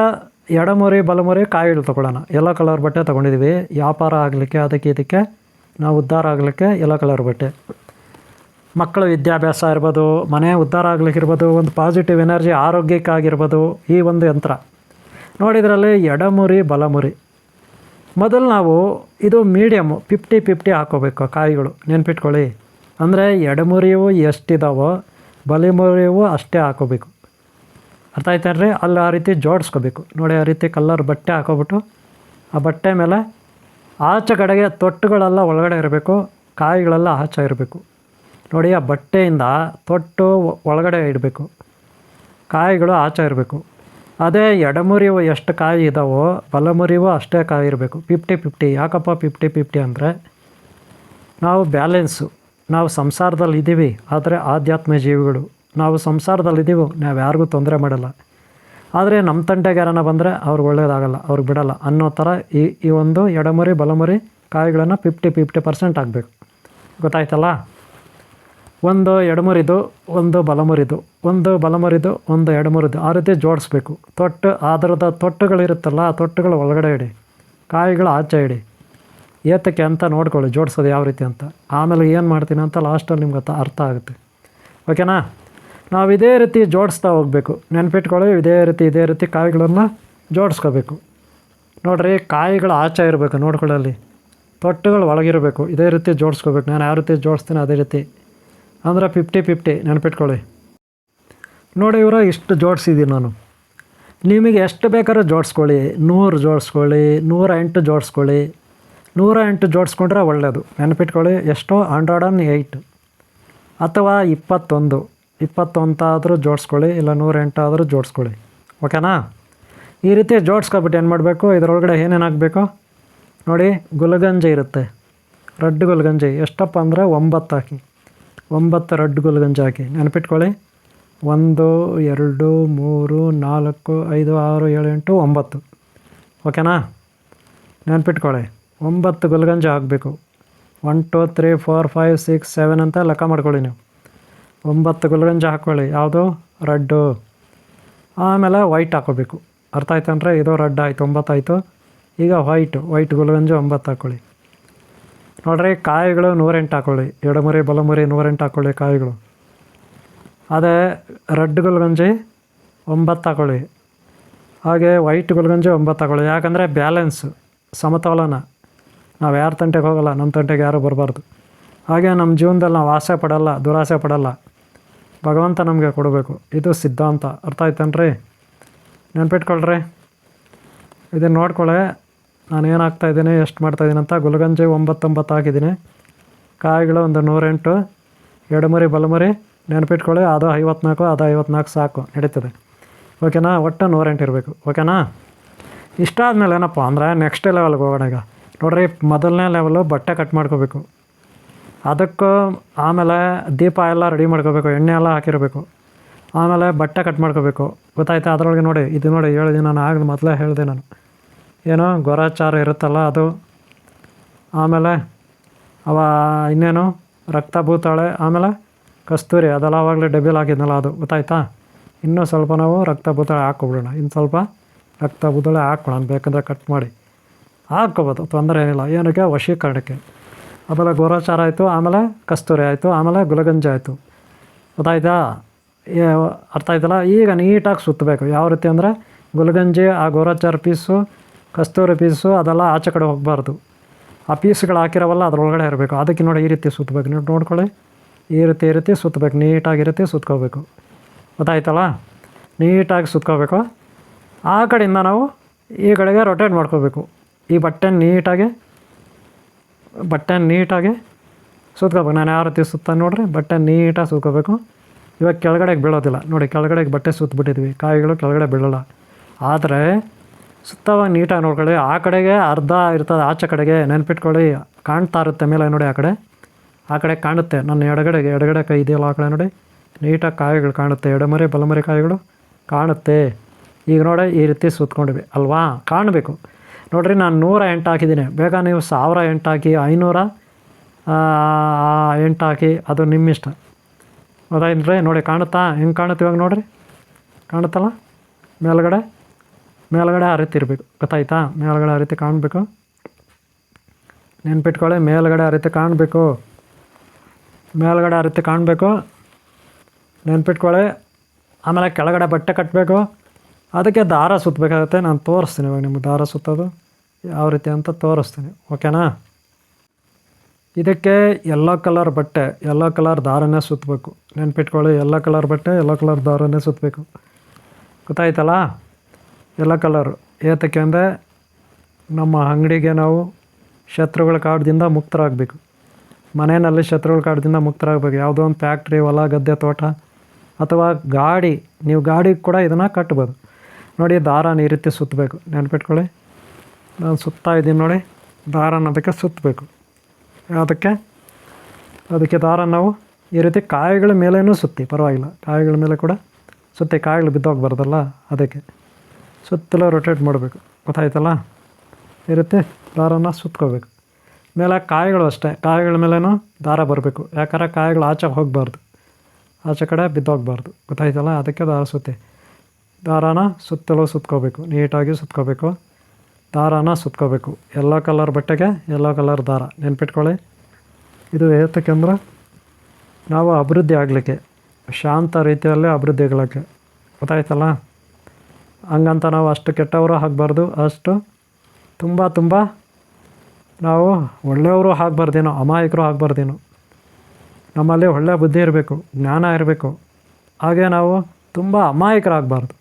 ಎಡಮುರಿ ಬಲಮುರಿ ಕಾಯಿಗಳು ತೊಗೊಳ್ಳೋಣ. ಯೆಲ್ಲೋ ಕಲರ್ ಬಟ್ಟೆ ತೊಗೊಂಡಿದ್ದೀವಿ. ವ್ಯಾಪಾರ ಆಗಲಿಕ್ಕೆ, ಇದಕ್ಕೆ ನಾವು ಉದ್ಧಾರ ಆಗಲಿಕ್ಕೆ ಯೆಲ್ಲೋ ಕಲರ್ ಬಟ್ಟೆ. ಮಕ್ಕಳ ವಿದ್ಯಾಭ್ಯಾಸ ಇರ್ಬೋದು, ಮನೆ ಉದ್ಧಾರ ಆಗಲಿಕ್ಕಿರ್ಬೋದು, ಒಂದು ಪಾಸಿಟಿವ್ ಎನರ್ಜಿ ಆರೋಗ್ಯಕ್ಕಾಗಿರ್ಬೋದು, ಈ ಒಂದು ಯಂತ್ರ. ನೋಡಿದ್ರಲ್ಲಿ ಎಡಮುರಿ ಬಲಮುರಿ. ಮೊದಲು ನಾವು ಇದು ಮೀಡಿಯಮ್ಮು 50-50 ಹಾಕ್ಕೋಬೇಕು ಕಾಯಿಗಳು. ನೆನ್ಪಿಟ್ಕೊಳ್ಳಿ. ಅಂದರೆ ಎಡಮುರಿಯೂ ಎಷ್ಟಿದಾವೋ ಬಲಮುರಿಯೂ ಅಷ್ಟೇ ಹಾಕ್ಕೋಬೇಕು. ಅರ್ಥ ಆಯ್ತಾನ್ರಿ? ಅಲ್ಲಿ ಆ ರೀತಿ ಜೋಡಿಸ್ಕೋಬೇಕು. ನೋಡಿ, ಆ ರೀತಿ ಕಲರ್ ಬಟ್ಟೆ ಹಾಕೋಬಿಟ್ಟು ಆ ಬಟ್ಟೆ ಮೇಲೆ ಆಚೆ ಕಡೆಗೆ ತೊಟ್ಟುಗಳೆಲ್ಲ ಒಳಗಡೆ ಇರಬೇಕು, ಕಾಯಿಗಳೆಲ್ಲ ಆಚೆ ಇರಬೇಕು. ನೋಡಿ, ಆ ಬಟ್ಟೆಯಿಂದ ತೊಟ್ಟು ಒಳಗಡೆ ಇಡಬೇಕು, ಕಾಯಿಗಳು ಆಚೆ ಇರಬೇಕು. ಅದೇ ಎಡಮುರಿಯು ಎಷ್ಟು ಕಾಯಿ ಇದ್ದಾವೋ ಬಲಮುರಿಯೂ ಅಷ್ಟೇ ಕಾಯಿ ಇರಬೇಕು. 50-50. ಯಾಕಪ್ಪ 50-50 ಅಂದರೆ, ನಾವು ಬ್ಯಾಲೆನ್ಸು. ನಾವು ಸಂಸಾರದಲ್ಲಿ ಇದ್ದೀವಿ, ಆದರೆ ಆಧ್ಯಾತ್ಮ ಜೀವಿಗಳು. ನಾವು ಸಂಸಾರದಲ್ಲಿದ್ದೀವಿ, ನಾವು ಯಾರಿಗೂ ತೊಂದರೆ ಮಾಡಲ್ಲ. ಆದರೆ ನಮ್ಮ ತಂಟೆಗೆ ಯಾರನ್ನ ಬಂದರೆ ಅವ್ರಿಗೆ ಒಳ್ಳೇದಾಗಲ್ಲ, ಅವ್ರಿಗೆ ಬಿಡಲ್ಲ ಅನ್ನೋ ಥರ ಈ ಒಂದು ಎಡಮುರಿ ಬಲಮುರಿ ಕಾಯಿಗಳನ್ನು 50-50% ಆಗಬೇಕು. ಗೊತ್ತಾಯ್ತಲ್ಲ? ಒಂದು ಎಡಮುರಿದು, ಒಂದು ಬಲಮುರಿದು, ಒಂದು ಬಲಮುರಿದು, ಒಂದು ಎಡಮುರಿದು, ಆ ರೀತಿ ಜೋಡಿಸ್ಬೇಕು. ಅದರದ ತೊಟ್ಟುಗಳಿರುತ್ತಲ್ಲ, ಆ ತೊಟ್ಟುಗಳು ಒಳಗಡೆ ಇಡಿ, ಕಾಯಿಗಳು ಆಚೆ ಇಡಿ. ಏತಕ್ಕೆ ಅಂತ ನೋಡ್ಕೊಳ್ಳಿ, ಜೋಡಿಸೋದು ಯಾವ ರೀತಿ ಅಂತ. ಆಮೇಲೆ ಏನು ಮಾಡ್ತೀನಿ ಅಂತ ಲಾಸ್ಟಲ್ಲಿ ನಿಮ್ಗೆ ಅರ್ಥ ಆಗುತ್ತೆ. ಓಕೆನಾ? ನಾವು ಇದೇ ರೀತಿ ಜೋಡಿಸ್ತಾ ಹೋಗಬೇಕು. ನೆನ್ಪಿಟ್ಕೊಳ್ಳಿ, ಇದೇ ರೀತಿ ಕಾಯಿಗಳನ್ನು ಜೋಡಿಸ್ಕೋಬೇಕು. ನೋಡಿರಿ, ಕಾಯಿಗಳು ಆಚೆ ಇರಬೇಕು. ನೋಡ್ಕೊಳ್ಳಿ, ಅಲ್ಲಿ ತೊಟ್ಟುಗಳು ಒಳಗಿರಬೇಕು. ಇದೇ ರೀತಿ ಜೋಡಿಸ್ಕೋಬೇಕು. ನಾನು ಯಾವ ರೀತಿ ಜೋಡಿಸ್ತೀನಿ ಅದೇ ರೀತಿ, ಅಂದರೆ 50-50 ನೆನಪಿಟ್ಕೊಳ್ಳಿ. ನೋಡಿ ಇವರು ಇಷ್ಟು ಜೋಡಿಸಿದ್ದೀನಿ ನಾನು. ನಿಮಗೆ ಎಷ್ಟು ಬೇಕಾದ್ರೂ ಜೋಡಿಸ್ಕೊಳ್ಳಿ. 100 ಜೋಡಿಸ್ಕೊಳ್ಳಿ, 108 ಜೋಡಿಸ್ಕೊಳ್ಳಿ. 108 ಜೋಡಿಸ್ಕೊಂಡ್ರೆ ಒಳ್ಳೆಯದು. ನೆನಪಿಟ್ಕೊಳ್ಳಿ. ಎಷ್ಟೋ 108 ಅಥವಾ 21 ಆದರೂ ಜೋಡಿಸ್ಕೊಳ್ಳಿ, ಇಲ್ಲ 108 ಆದರೂ ಜೋಡಿಸ್ಕೊಳ್ಳಿ. ಓಕೆನಾ? ಈ ರೀತಿ ಜೋಡಿಸ್ಕೊಬಿಟ್ಟು ಏನು ಮಾಡಬೇಕು, ಇದರೊಳಗಡೆ ಏನೇನು ಹಾಕಬೇಕು ನೋಡಿ. ಗುಲಗಂಜಿ ಇರುತ್ತೆ, ರೆಡ್ ಗುಲಗಂಜಿ. ಎಷ್ಟಪ್ಪ ಅಂದರೆ 9 ಹಾಕಿ, 9 ರೆಡ್ ಗುಲಗಂಜಿ ಹಾಕಿ. ನೆನಪಿಟ್ಕೊಳ್ಳಿ. 1 2 3 4 5 6 7 8 9. ಓಕೆನಾ? ನೆನಪಿಟ್ಕೊಳ್ಳಿ. 9 ಗುಲಗಂಜಿ ಹಾಕಬೇಕು. 1 2 3 4 5 6 7 ಅಂತ ಲೆಕ್ಕ ಮಾಡ್ಕೊಳ್ಳಿ ನೀವು. 9 ಗುಲಗಂಜಿ ಹಾಕ್ಕೊಳ್ಳಿ. ಯಾವುದು? ರೆಡ್ಡು. ಆಮೇಲೆ ವೈಟ್ ಹಾಕೋಬೇಕು. ಅರ್ಥ ಆಯ್ತಂದ್ರೆ ಇದು ರೆಡ್ ಆಯಿತು, 9 ಆಯಿತು. ಈಗ ವೈಟ್ ಗುಲಗಂಜಿ 9 ಹಾಕ್ಕೊಳ್ಳಿ. ನೋಡ್ರಿ, ಕಾಯಿಗಳು 108 ಹಾಕ್ಕೊಳ್ಳಿ. ಎಡಮುರಿ ಬಲಮುರಿ 108 ಹಾಕ್ಕೊಳ್ಳಿ ಕಾಯಿಗಳು. ಅದೇ ರೆಡ್ ಗುಲಗಂಜಿ 9 ಹಾಕ್ಕೊಳ್ಳಿ. ಹಾಗೆ ವೈಟ್ ಗುಲಗಂಜಿ 9 ಹಾಕ್ಕೊಳ್ಳಿ. ಯಾಕಂದರೆ ಬ್ಯಾಲೆನ್ಸ್, ಸಮತೋಲನ. ನಾವು ಯಾರ ತಂಟೆಗೆ ಹೋಗೋಲ್ಲ, ನಮ್ಮ ತಂಟೆಗೆ ಯಾರೂ ಬರಬಾರ್ದು. ಹಾಗೆ ನಮ್ಮ ಜೀವನದಲ್ಲಿ ನಾವು ಆಸೆ ಪಡಲ್ಲ, ದುರಾಸೆ ಪಡಲ್ಲ. ಭಗವಂತ ನಮಗೆ ಕೊಡಬೇಕು. ಇದು ಸಿದ್ಧಾಂತ. ಅರ್ಥ ಆಯ್ತನ್ರಿ? ನೆನ್ಪಿಟ್ಕೊಳ್ರಿ. ಇದನ್ನು ನೋಡ್ಕೊಳ್ಳೆ. ನಾನು ಏನು ಹಾಕ್ತಾಯಿದ್ದೀನಿ, ಎಷ್ಟು ಮಾಡ್ತಾಯಿದ್ದೀನಿ ಅಂತ. ಗುಲಗಂಜಿ 9 ಹಾಕಿದ್ದೀನಿ. ಕಾಯಿಗಳು ಒಂದು 108, ಎಡಮುರಿ ಬಲಮುರಿ ನೆನಪಿಟ್ಕೊಳ್ಳಿ. ಅದು 54 ಸಾಕು, ನಡೀತದೆ. ಓಕೆನಾ? ಒಟ್ಟು 108 ಇರಬೇಕು. ಓಕೆನಾ? ಇಷ್ಟಾದಮೇಲೆ ಏನಪ್ಪ ಅಂದರೆ ನೆಕ್ಸ್ಟ್ ಲೆವೆಲ್ಗೆ ಹೋಗೋಣ. ಈಗ ನೋಡಿರಿ, ಮೊದಲನೇ ಲೆವೆಲು ಬಟ್ಟೆ ಕಟ್ ಮಾಡ್ಕೋಬೇಕು. ಅದಕ್ಕೂ ಆಮೇಲೆ ದೀಪ ಎಲ್ಲ ರೆಡಿ ಮಾಡ್ಕೋಬೇಕು, ಎಣ್ಣೆ ಎಲ್ಲ ಹಾಕಿರಬೇಕು. ಆಮೇಲೆ ಬಟ್ಟೆ ಕಟ್ ಮಾಡ್ಕೋಬೇಕು. ಗೊತ್ತಾಯ್ತಾ? ಅದರೊಳಗೆ ನೋಡಿ, ಇದು ನೋಡಿ ಹೇಳಿದೆ ನಾನು, ಆಗಲಿ ಮೊದಲೇ ಹೇಳಿದೆ ನಾನು. ಏನೋ ಗೊರಾಚಾರ ಇರುತ್ತಲ್ಲ ಅದು. ಆಮೇಲೆ ಇನ್ನೇನು ರಕ್ತಭೂತಾಳೆ, ಆಮೇಲೆ ಕಸ್ತೂರಿ, ಅದೆಲ್ಲ ಆವಾಗಲೇ ಡಬ್ಬಿಯಲ್ಲಿ ಹಾಕಿದ್ನಲ್ಲ ಅದು. ಗೊತ್ತಾಯ್ತಾ? ಇನ್ನೂ ಸ್ವಲ್ಪ ನಾವು ರಕ್ತಭೂತಾಳೆ ಹಾಕ್ಕೊಬಿಡೋಣ. ಇನ್ನು ಸ್ವಲ್ಪ ರಕ್ತಭೂತಾಳೆ ಹಾಕ್ಕೊಳ್ಳೋಣ, ಬೇಕಂದರೆ ಕಟ್ ಮಾಡಿ ಹಾಕ್ಕೊಬೋದು, ತೊಂದರೆ ಏನಿಲ್ಲ. ಏನಕ್ಕೆ? ವಶೀಕರಣಕ್ಕೆ. ಆಮೇಲೆ ಗೋರಾಚಾರ ಆಯಿತು, ಆಮೇಲೆ ಕಸ್ತೂರಿ ಆಯಿತು, ಆಮೇಲೆ ಗುಲಗಂಜಿ ಆಯಿತು. ಗೊತ್ತಾಯ್ತಾ? ಅರ್ಥ ಆಯ್ತಲ್ಲ? ಈಗ ನೀಟಾಗಿ ಸುತ್ತಬೇಕು. ಯಾವ ರೀತಿ ಅಂದರೆ ಗುಲಗಂಜಿ, ಆ ಗೋರಾಚಾರ ಪೀಸು, ಕಸ್ತೂರಿ ಪೀಸು ಅದೆಲ್ಲ ಆಚೆ ಕಡೆ ಹೋಗಬಾರ್ದು. ಆ ಪೀಸ್ಗಳು ಹಾಕಿರೋವಲ್ಲ ಅದರೊಳಗಡೆ ಇರಬೇಕು. ಅದಕ್ಕೆ ನೋಡಿ ಈ ರೀತಿ ಸುತ್ತಬೇಕು. ನೀವು ನೋಡ್ಕೊಳ್ಳಿ, ಈ ರೀತಿ ಸುತ್ತಬೇಕು. ನೀಟಾಗಿ ಈ ರೀತಿ ಸುತ್ಕೋಬೇಕು. ಗೊತ್ತಾಯ್ತಲ್ಲ? ನೀಟಾಗಿ ಸುತ್ಕೋಬೇಕು. ಆ ಕಡೆಯಿಂದ ನಾವು ಈ ಕಡೆಗೆ ರೊಟೇಟ್ ಮಾಡ್ಕೋಬೇಕು. ಈ ಬಟ್ಟೆ ನೀಟಾಗಿ ಸುತ್ಕೋಬೇಕು. ನಾನು ಯಾವ ರೀತಿ ಸುತ್ತ ನೋಡಿರಿ, ಬಟ್ಟೆ ನೀಟಾಗಿ ಸುತ್ಕೋಬೇಕು. ಇವಾಗ ಕೆಳಗಡೆಗೆ ಬೀಳೋದಿಲ್ಲ ನೋಡಿ. ಕೆಳಗಡೆಗೆ ಬಟ್ಟೆ ಸುತ್ತಬಿಟ್ಟಿದ್ವಿ, ಕಾಯಿಗಳು ಕೆಳಗಡೆ ಬೀಳೋಲ್ಲ. ಆದರೆ ಸುತ್ತವಾಗ ನೀಟಾಗಿ ನೋಡ್ಕೊಳ್ಳಿ. ಆ ಕಡೆಗೆ ಅರ್ಧ ಇರ್ತದೆ, ಆಚೆ ಕಡೆಗೆ ನೆನ್ಪಿಟ್ಕೊಳ್ಳಿ. ಕಾಣ್ತಾ ಇರುತ್ತೆ ಮೇಲೆ ನೋಡಿ, ಆ ಕಡೆ ಕಾಣುತ್ತೆ. ನನ್ನ ಎಡಗಡೆ ಕೈ ಇದೆಯಲ್ಲ, ಆ ಕಡೆ ನೋಡಿ ನೀಟಾಗಿ ಕಾಯಿಗಳು ಕಾಣುತ್ತೆ. ಎಡಮರಿ ಬಲಮರಿ ಕಾಯಿಗಳು ಕಾಣುತ್ತೆ. ಈಗ ನೋಡಿ ಈ ರೀತಿ ಸುತ್ಕೊಂಡಿವಿ ಅಲ್ವಾ? ಕಾಣಬೇಕು ನೋಡಿರಿ. ನಾನು 108 ಹಾಕಿದ್ದೀನಿ. ಬೇಗ ನೀವು 1008 ಹಾಕಿ, 508 ಹಾಕಿ, ಅದು ನಿಮ್ಮಿಷ್ಟ. ಅದಾಯ್ತು ನೋಡಿ. ಕಾಣುತ್ತಾ? ಹೆಂಗೆ ಕಾಣುತ್ತೆ ಇವಾಗ ನೋಡಿರಿ. ಕಾಣುತ್ತಲ್ಲ? ಮೇಲ್ಗಡೆ ಆ ರೀತಿ ಇರಬೇಕು. ಗೊತ್ತಾಯ್ತಾ? ಮೇಲ್ಗಡೆ ಆ ರೀತಿ ಕಾಣಬೇಕು. ನೆನ್ಪಿಟ್ಕೊಳ್ಳಿ, ಮೇಲ್ಗಡೆ ಆ ರೀತಿ ಕಾಣಬೇಕು. ನೆನ್ಪಿಟ್ಕೊಳ್ಳಿ. ಆಮೇಲೆ ಕೆಳಗಡೆ ಬಟ್ಟೆ ಕಟ್ಟಬೇಕು. ಅದಕ್ಕೆ ದಾರ ಸುತ್ತಬೇಕಾಗುತ್ತೆ. ನಾನು ತೋರಿಸ್ತೀನಿ ಇವಾಗ ನಿಮಗೆ ದಾರ ಸುತ್ತೋದು ಯಾವ ರೀತಿ ಅಂತ ತೋರಿಸ್ತೀನಿ. ಓಕೆನಾ? ಇದಕ್ಕೆ ಯೆಲ್ಲೋ ಕಲರ್ ಬಟ್ಟೆ, ಯೆಲ್ಲೋ ಕಲರ್ ದಾರನೇ ಸುತ್ತಬೇಕು. ನೆನ್ಪಿಟ್ಕೊಳ್ಳಿ, ಯೆಲ್ಲೋ ಕಲರ್ ಬಟ್ಟೆ, ಯೆಲ್ಲೋ ಕಲರ್ ದಾರನೇ ಸುತ್ತಬೇಕು. ಗೊತ್ತಾಯ್ತಲ್ಲ? ಯೆಲ್ಲೋ ಕಲರು ಏತಕ್ಕೆ ಅಂದರೆ ನಮ್ಮ ಅಂಗಡಿಗೆ ನಾವು ಶತ್ರುಗಳ ಕಾಟದಿಂದ ಮುಕ್ತರಾಗಬೇಕು. ಮನೆಯಲ್ಲಿ ಶತ್ರುಗಳ ಕಾಟದಿಂದ ಮುಕ್ತರಾಗಬೇಕು. ಯಾವುದೋ ಒಂದು ಫ್ಯಾಕ್ಟ್ರಿ, ಹೊಲ ಗದ್ದೆ, ತೋಟ ಅಥವಾ ಗಾಡಿ, ನೀವು ಗಾಡಿಗೆ ಕೂಡ ಇದನ್ನು ಕಟ್ಬೋದು. ನೋಡಿ, ದಾರನ ಈ ರೀತಿ ಸುತ್ತಬೇಕು. ನೆನ್ಪಿಟ್ಕೊಳ್ಳಿ, ನಾನು ಸುತ್ತಾ ಇದ್ದೀನಿ ನೋಡಿ. ದಾರನ ಅದಕ್ಕೆ ಸುತ್ತಬೇಕು. ಅದಕ್ಕೆ ದಾರ ನಾವು ಈ ರೀತಿ ಕಾಯಿಗಳ ಮೇಲೇನೂ ಸುತ್ತಿ ಪರವಾಗಿಲ್ಲ. ಕಾಯಿಗಳ ಮೇಲೆ ಕೂಡ ಸುತ್ತಿ, ಕಾಯಿಗಳು ಬಿದ್ದೋಗ್ಬಾರ್ದಲ್ಲ, ಅದಕ್ಕೆ ಸುತ್ತಲೂ ರೊಟೇಟ್ ಮಾಡಬೇಕು. ಗೊತ್ತಾಯ್ತಲ್ಲ? ಈ ರೀತಿ ದಾರನ ಸುತ್ಕೋಬೇಕು. ಮೇಲೆ ಕಾಯಿಗಳು ಅಷ್ಟೇ, ಕಾಯಿಗಳ ಮೇಲೇನೂ ದಾರ ಬರಬೇಕು. ಯಾಕಂದರೆ ಕಾಯಿಗಳು ಆಚೆ ಹೋಗಬಾರ್ದು, ಆಚೆ ಕಡೆ ಬಿದ್ದೋಗ್ಬಾರ್ದು. ಗೊತ್ತಾಯ್ತಲ್ಲ? ಅದಕ್ಕೆ ದಾರ ಸುತ್ತಿ, ದಾರಾನ ಸುತ್ತಲೂ ಸುತ್ಕೋಬೇಕು. ನೀಟಾಗಿ ಸುತ್ಕೋಬೇಕು. ದಾರಾನ ಸುತ್ಕೋಬೇಕು. ಯೆಲ್ಲೋ ಕಲರ್ ಬಟ್ಟೆಗೆ ಯೆಲ್ಲೋ ಕಲರ್ ದಾರ. ನೆನ್ಪಿಟ್ಕೊಳ್ಳಿ, ಇದು ಏತಕ್ಕೆಂದ್ರೆ ನಾವು ಅಭಿವೃದ್ಧಿ ಆಗಲಿಕ್ಕೆ, ಶಾಂತ ರೀತಿಯಲ್ಲಿ ಅಭಿವೃದ್ಧಿ ಆಗಲಿಕ್ಕೆ. ಗೊತ್ತಾಯ್ತಲ್ಲ? ಹಂಗಂತ ನಾವು ಅಷ್ಟು ಕೆಟ್ಟವರು ಆಗಬಾರ್ದು, ಅಷ್ಟು ತುಂಬ ನಾವು ಒಳ್ಳೆಯವರು ಆಗಬಾರ್ದೇನೋ, ಅಮಾಯಕರು ಆಗಬಾರ್ದೇನೋ. ನಮ್ಮಲ್ಲಿ ಒಳ್ಳೆಯ ಬುದ್ಧಿ ಇರಬೇಕು, ಜ್ಞಾನ ಇರಬೇಕು. ಹಾಗೆ ನಾವು ತುಂಬ ಅಮಾಯಕರಾಗಬಾರ್ದು.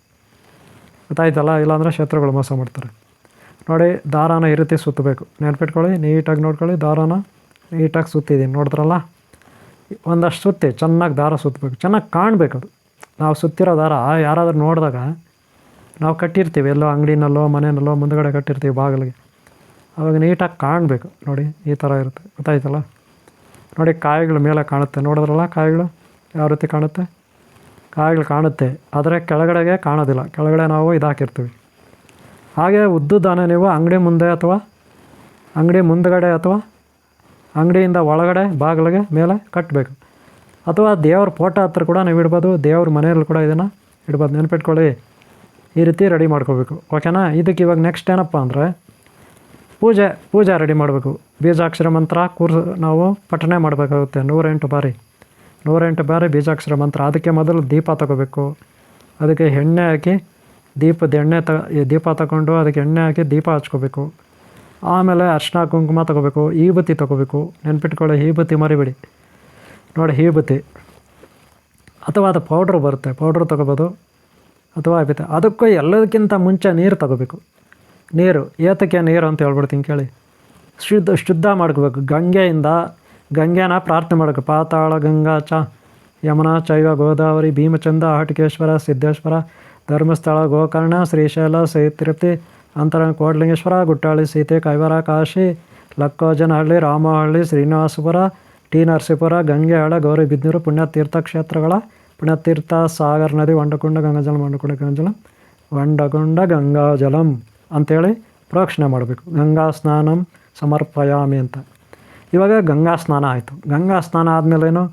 ಗೊತ್ತಾಯ್ತಲ್ಲ? ಇಲ್ಲಾಂದರೆ ಶತ್ರುಗಳು ಮೋಸ ಮಾಡ್ತಾರೆ. ನೋಡಿ, ದಾರಾನ ಈ ರೀತಿ ಸುತ್ತಬೇಕು. ನೆನ್ಪಿಟ್ಕೊಳ್ಳಿ, ನೀಟಾಗಿ ನೋಡ್ಕೊಳ್ಳಿ. ದಾರಾನ ನೀಟಾಗಿ ಸುತ್ತಿದ್ದೀನಿ, ನೋಡಿದ್ರಲ್ಲ? ಒಂದಷ್ಟು ಸುತ್ತಿ ಚೆನ್ನಾಗಿ ದಾರ ಸುತ್ತಬೇಕು, ಚೆನ್ನಾಗಿ ಕಾಣಬೇಕು. ಅದು ನಾವು ಸುತ್ತಿರೋ ದಾರ ಯಾರಾದರೂ ನೋಡಿದಾಗ, ನಾವು ಕಟ್ಟಿರ್ತೀವಿ ಎಲ್ಲೋ ಅಂಗಡಿನಲ್ಲೋ ಮನೆಯಲ್ಲೋ ಮುಂದುಗಡೆ ಕಟ್ಟಿರ್ತೀವಿ ಬಾಗಿಲಿಗೆ, ಅವಾಗ ನೀಟಾಗಿ ಕಾಣಬೇಕು. ನೋಡಿ, ಈ ಥರ ಇರುತ್ತೆ. ಗೊತ್ತಾಯ್ತಲ್ಲ? ನೋಡಿ, ಕಾಯಿಗಳು ಮೇಲೆ ಕಾಣುತ್ತೆ, ನೋಡಿದ್ರಲ್ಲ? ಕಾಯಿಗಳು ಯಾವ ರೀತಿ ಕಾಣುತ್ತೆ? ಕಾಯಿಗಳು ಕಾಣುತ್ತೆ, ಆದರೆ ಕೆಳಗಡೆಗೆ ಕಾಣೋದಿಲ್ಲ. ಕೆಳಗಡೆ ನಾವು ಇದಾಕಿರ್ತೀವಿ. ಹಾಗೆ ಉದ್ದುದಾನೆ ನೀವು ಅಂಗಡಿ ಮುಂದೆ ಅಥವಾ ಅಂಗಡಿ ಮುಂದುಗಡೆ ಅಥವಾ ಅಂಗಡಿಯಿಂದ ಒಳಗಡೆ ಬಾಗಿಲಿಗೆ ಮೇಲೆ ಕಟ್ಟಬೇಕು. ಅಥವಾ ದೇವ್ರ ಫೋಟೋ ಹತ್ರ ಕೂಡ ನೀವು ಇಡ್ಬೋದು, ದೇವ್ರ ಮನೆಯಲ್ಲಿ ಕೂಡ ಇದನ್ನು ಇಡ್ಬೋದು. ನೆನ್ಪಿಟ್ಕೊಳ್ಳಿ, ಈ ರೀತಿ ರೆಡಿ ಮಾಡ್ಕೋಬೇಕು. ಓಕೆನಾ? ಇದಕ್ಕೆ ಇವಾಗ ನೆಕ್ಸ್ಟ್ ಏನಪ್ಪ ಅಂದರೆ ಪೂಜೆ ರೆಡಿ ಮಾಡಬೇಕು. ಬೀಜಾಕ್ಷರ ಮಂತ್ರ ನಾವು ಪಠನೆ ಮಾಡಬೇಕಾಗುತ್ತೆ 108 ಬಾರಿ. 108 ಬಾರಿ ಬೀಜಾಕ್ಷರ ಮಂತ್ರ. ಅದಕ್ಕೆ ಮೊದಲು ದೀಪ ತಗೋಬೇಕು. ಅದಕ್ಕೆ ಎಣ್ಣೆ ಹಾಕಿ ದೀಪ ತಗೊಂಡು ಅದಕ್ಕೆ ಎಣ್ಣೆ ಹಾಕಿ ದೀಪ ಹಚ್ಕೋಬೇಕು. ಆಮೇಲೆ ಅರ್ಶಿನ ಕುಂಕುಮ ತಗೋಬೇಕು, ಈಬತ್ತಿ ತಗೋಬೇಕು. ನೆನ್ಪಿಟ್ಕೊಳ್ಳಿ, ಈಬತ್ತಿ ಮರಿಬೇಡಿ. ನೋಡಿ, ಈಬತ್ತಿ ಅಥವಾ ಅದು ಪೌಡ್ರ್ ಬರುತ್ತೆ, ಪೌಡ್ರ್ ತೊಗೋಬೋದು. ಅಥವಾ ಅದಕ್ಕೂ ಎಲ್ಲದಕ್ಕಿಂತ ಮುಂಚೆ ನೀರು ತಗೋಬೇಕು. ನೀರು ಏತಕ್ಕೆ ನೀರು ಅಂತ ಹೇಳ್ಬಿಡ್ತೀನಿ ಕೇಳಿ. ಶುದ್ಧ ಮಾಡ್ಕೋಬೇಕು. ಗಂಗೆನ ಪ್ರಾರ್ಥನೆ ಮಾಡಬೇಕು. ಪಾತಾಳ ಗಂಗಾ ಯಮುನಾ ಚೈವ ಗೋದಾವರಿ ಭೀಮಚಂದ ಹಟಕೇಶ್ವರ ಸಿದ್ದೇಶ್ವರ ಧರ್ಮಸ್ಥಳ ಗೋಕರ್ಣ ಶ್ರೀಶೈಲ ತಿರುಪತಿ ಅಂತರಂಗ ಕೋಟ್ಲಿಂಗೇಶ್ವರ ಗುಟ್ಟಾಳಿ ಸೀತೆ ಕೈವರ ಕಾಶಿ ಲಕ್ಕೋಜನಹಳ್ಳಿ ರಾಮಹಳ್ಳಿ ಶ್ರೀನಿವಾಸಪುರ ಟಿ ನರಸೀಪುರ ಗಂಗೆಹಾಳ ಗೌರಿಬಿದನೂರು ಪುಣ್ಯತೀರ್ಥ ಕ್ಷೇತ್ರಗಳ ಪುಣ್ಯತೀರ್ಥ ಸಾಗರ್ ನದಿ ವಂಡಕುಂಡ ಗಂಗಾಜಲಂ ವಂಡಕುಂಡ ಗಂಗಾಜಲಂ ಅಂಥೇಳಿ ಪ್ರೋಕ್ಷಣೆ ಮಾಡಬೇಕು. ಗಂಗಾ ಸ್ನಾನಂ ಸಮರ್ಪಯಾಮಿ ಅಂತ. ಇವಾಗ ಗಂಗಾ ಸ್ನಾನ ಆಯಿತು. ಗಂಗಾ ಸ್ನಾನ ಆದಮೇಲೇನು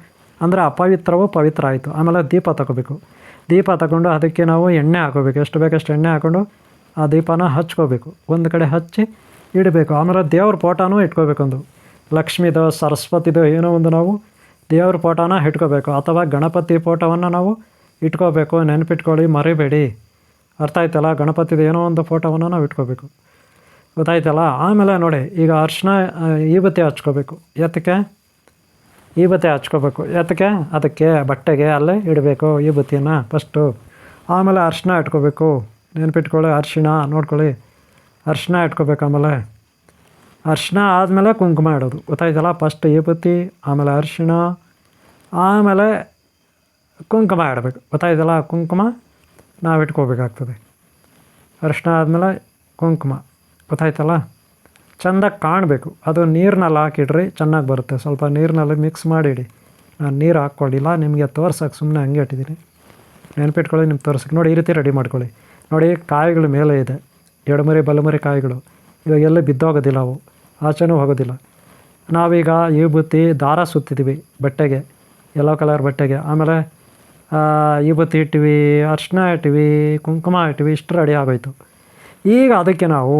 ಅಂದರೆ ಅಪವಿತ್ರವೋ ಪವಿತ್ರ ಆಯಿತು. ಆಮೇಲೆ ದೀಪ ತಗೋಬೇಕು. ದೀಪ ತಗೊಂಡು ಅದಕ್ಕೆ ನಾವು ಎಣ್ಣೆ ಹಾಕೋಬೇಕು. ಎಷ್ಟು ಬೇಕಷ್ಟು ಎಣ್ಣೆ ಹಾಕ್ಕೊಂಡು ಆ ದೀಪನ ಹಚ್ಕೋಬೇಕು. ಒಂದು ಕಡೆ ಹಚ್ಚಿ ಇಡಬೇಕು. ಆಮೇಲೆ ದೇವ್ರ ಫೋಟೋನೂ ಇಟ್ಕೋಬೇಕೊಂದು. ಲಕ್ಷ್ಮೀದೋ ಸರಸ್ವತಿದೋ ಏನೋ ಒಂದು ನಾವು ದೇವ್ರ ಫೋಟೋನ ಇಟ್ಕೋಬೇಕು. ಅಥವಾ ಗಣಪತಿ ಫೋಟೋವನ್ನು ನಾವು ಇಟ್ಕೋಬೇಕು. ನೆನಪಿಟ್ಕೊಳ್ಳಿ, ಮರಿಬೇಡಿ. ಅರ್ಥ ಆಯ್ತಲ್ಲ? ಗಣಪತಿದು ಏನೋ ಒಂದು ಫೋಟೋವನ್ನು ನಾವು ಇಟ್ಕೋಬೇಕು. ಗೊತ್ತಾಯ್ತಲ್ಲ? ಆಮೇಲೆ ನೋಡಿ, ಈಗ ಅರ್ಶಿನ ಈಬತ್ತಿ ಹಚ್ಕೋಬೇಕು. ಈಬತ್ತಿ ಹಚ್ಕೋಬೇಕು. ಅದಕ್ಕೆ ಬಟ್ಟೆಗೆ ಅಲ್ಲೇ ಇಡಬೇಕು ಈಬತ್ತಿನ ಫಸ್ಟು. ಆಮೇಲೆ ಅರ್ಶಿನ ಇಟ್ಕೋಬೇಕು. ನೆನಪಿಟ್ಕೊಳ್ಳಿ, ಅರ್ಶಿಣ ನೋಡ್ಕೊಳ್ಳಿ, ಅರ್ಶಿನ ಇಟ್ಕೋಬೇಕು. ಆಮೇಲೆ ಅರ್ಶಿನ ಆದಮೇಲೆ ಕುಂಕುಮ ಇಡೋದು. ಗೊತ್ತಾಯ್ತಲ್ಲ? ಫಸ್ಟ್ ಈಬತ್ತಿ, ಆಮೇಲೆ ಅರ್ಶಿಣ, ಆಮೇಲೆ ಕುಂಕುಮ ಇಡಬೇಕು. ಗೊತ್ತಾಯ್ತಲ್ಲ? ಕುಂಕುಮ ನಾವು ಇಟ್ಕೋಬೇಕಾಗ್ತದೆ. ಅರ್ಶಿನ ಆದಮೇಲೆ ಕುಂಕುಮ. ಗೊತ್ತಾಯ್ತಲ್ಲ? ಚೆಂದಾಗಿ ಕಾಣಬೇಕು. ಅದು ನೀರಿನಲ್ಲಿ ಹಾಕಿಡ್ರಿ, ಚೆನ್ನಾಗಿ ಬರುತ್ತೆ. ಸ್ವಲ್ಪ ನೀರಿನಲ್ಲಿ ಮಿಕ್ಸ್ ಮಾಡಿಡಿ. ನಾನು ನೀರು ಹಾಕ್ಕೊಳ್ಳಿಲ್ಲ, ನಿಮಗೆ ತೋರ್ಸೋಕ್ಕೆ ಸುಮ್ಮನೆ ಹಂಗೆ ಇಟ್ಟಿದ್ದೀನಿ. ನೆನಪಿಟ್ಕೊಳ್ಳಿ, ನಿಮ್ಗೆ ತೋರ್ಸಕ್ಕೆ. ನೋಡಿ, ಈ ರೀತಿ ರೆಡಿ ಮಾಡ್ಕೊಳ್ಳಿ. ನೋಡಿ, ಕಾಯಿಗಳು ಮೇಲೆ ಇದೆ, ಎಡಮರಿ ಬಲಮರಿ ಕಾಯಿಗಳು. ಇವಾಗ ಎಲ್ಲ ಬಿದ್ದೋಗೋದಿಲ್ಲ, ಅವು ಆಚೆನೂ ಹೋಗೋದಿಲ್ಲ. ನಾವೀಗ ಈಬತ್ತಿ ದಾರ ಸುತ್ತಿದ್ದೀವಿ ಬಟ್ಟೆಗೆ, ಯೆಲ್ಲೋ ಕಲರ್ ಬಟ್ಟೆಗೆ. ಆಮೇಲೆ ಈಬತ್ತಿ ಇಟ್ಟಿವಿ, ಅರ್ಶಿನ ಇಟ್ಟಿವಿ, ಕುಂಕುಮ ಇಟ್ಟಿವಿ, ಇಷ್ಟು ರೆಡಿ ಆಗೋಯ್ತು. ಈಗ ಅದಕ್ಕೆ ನಾವು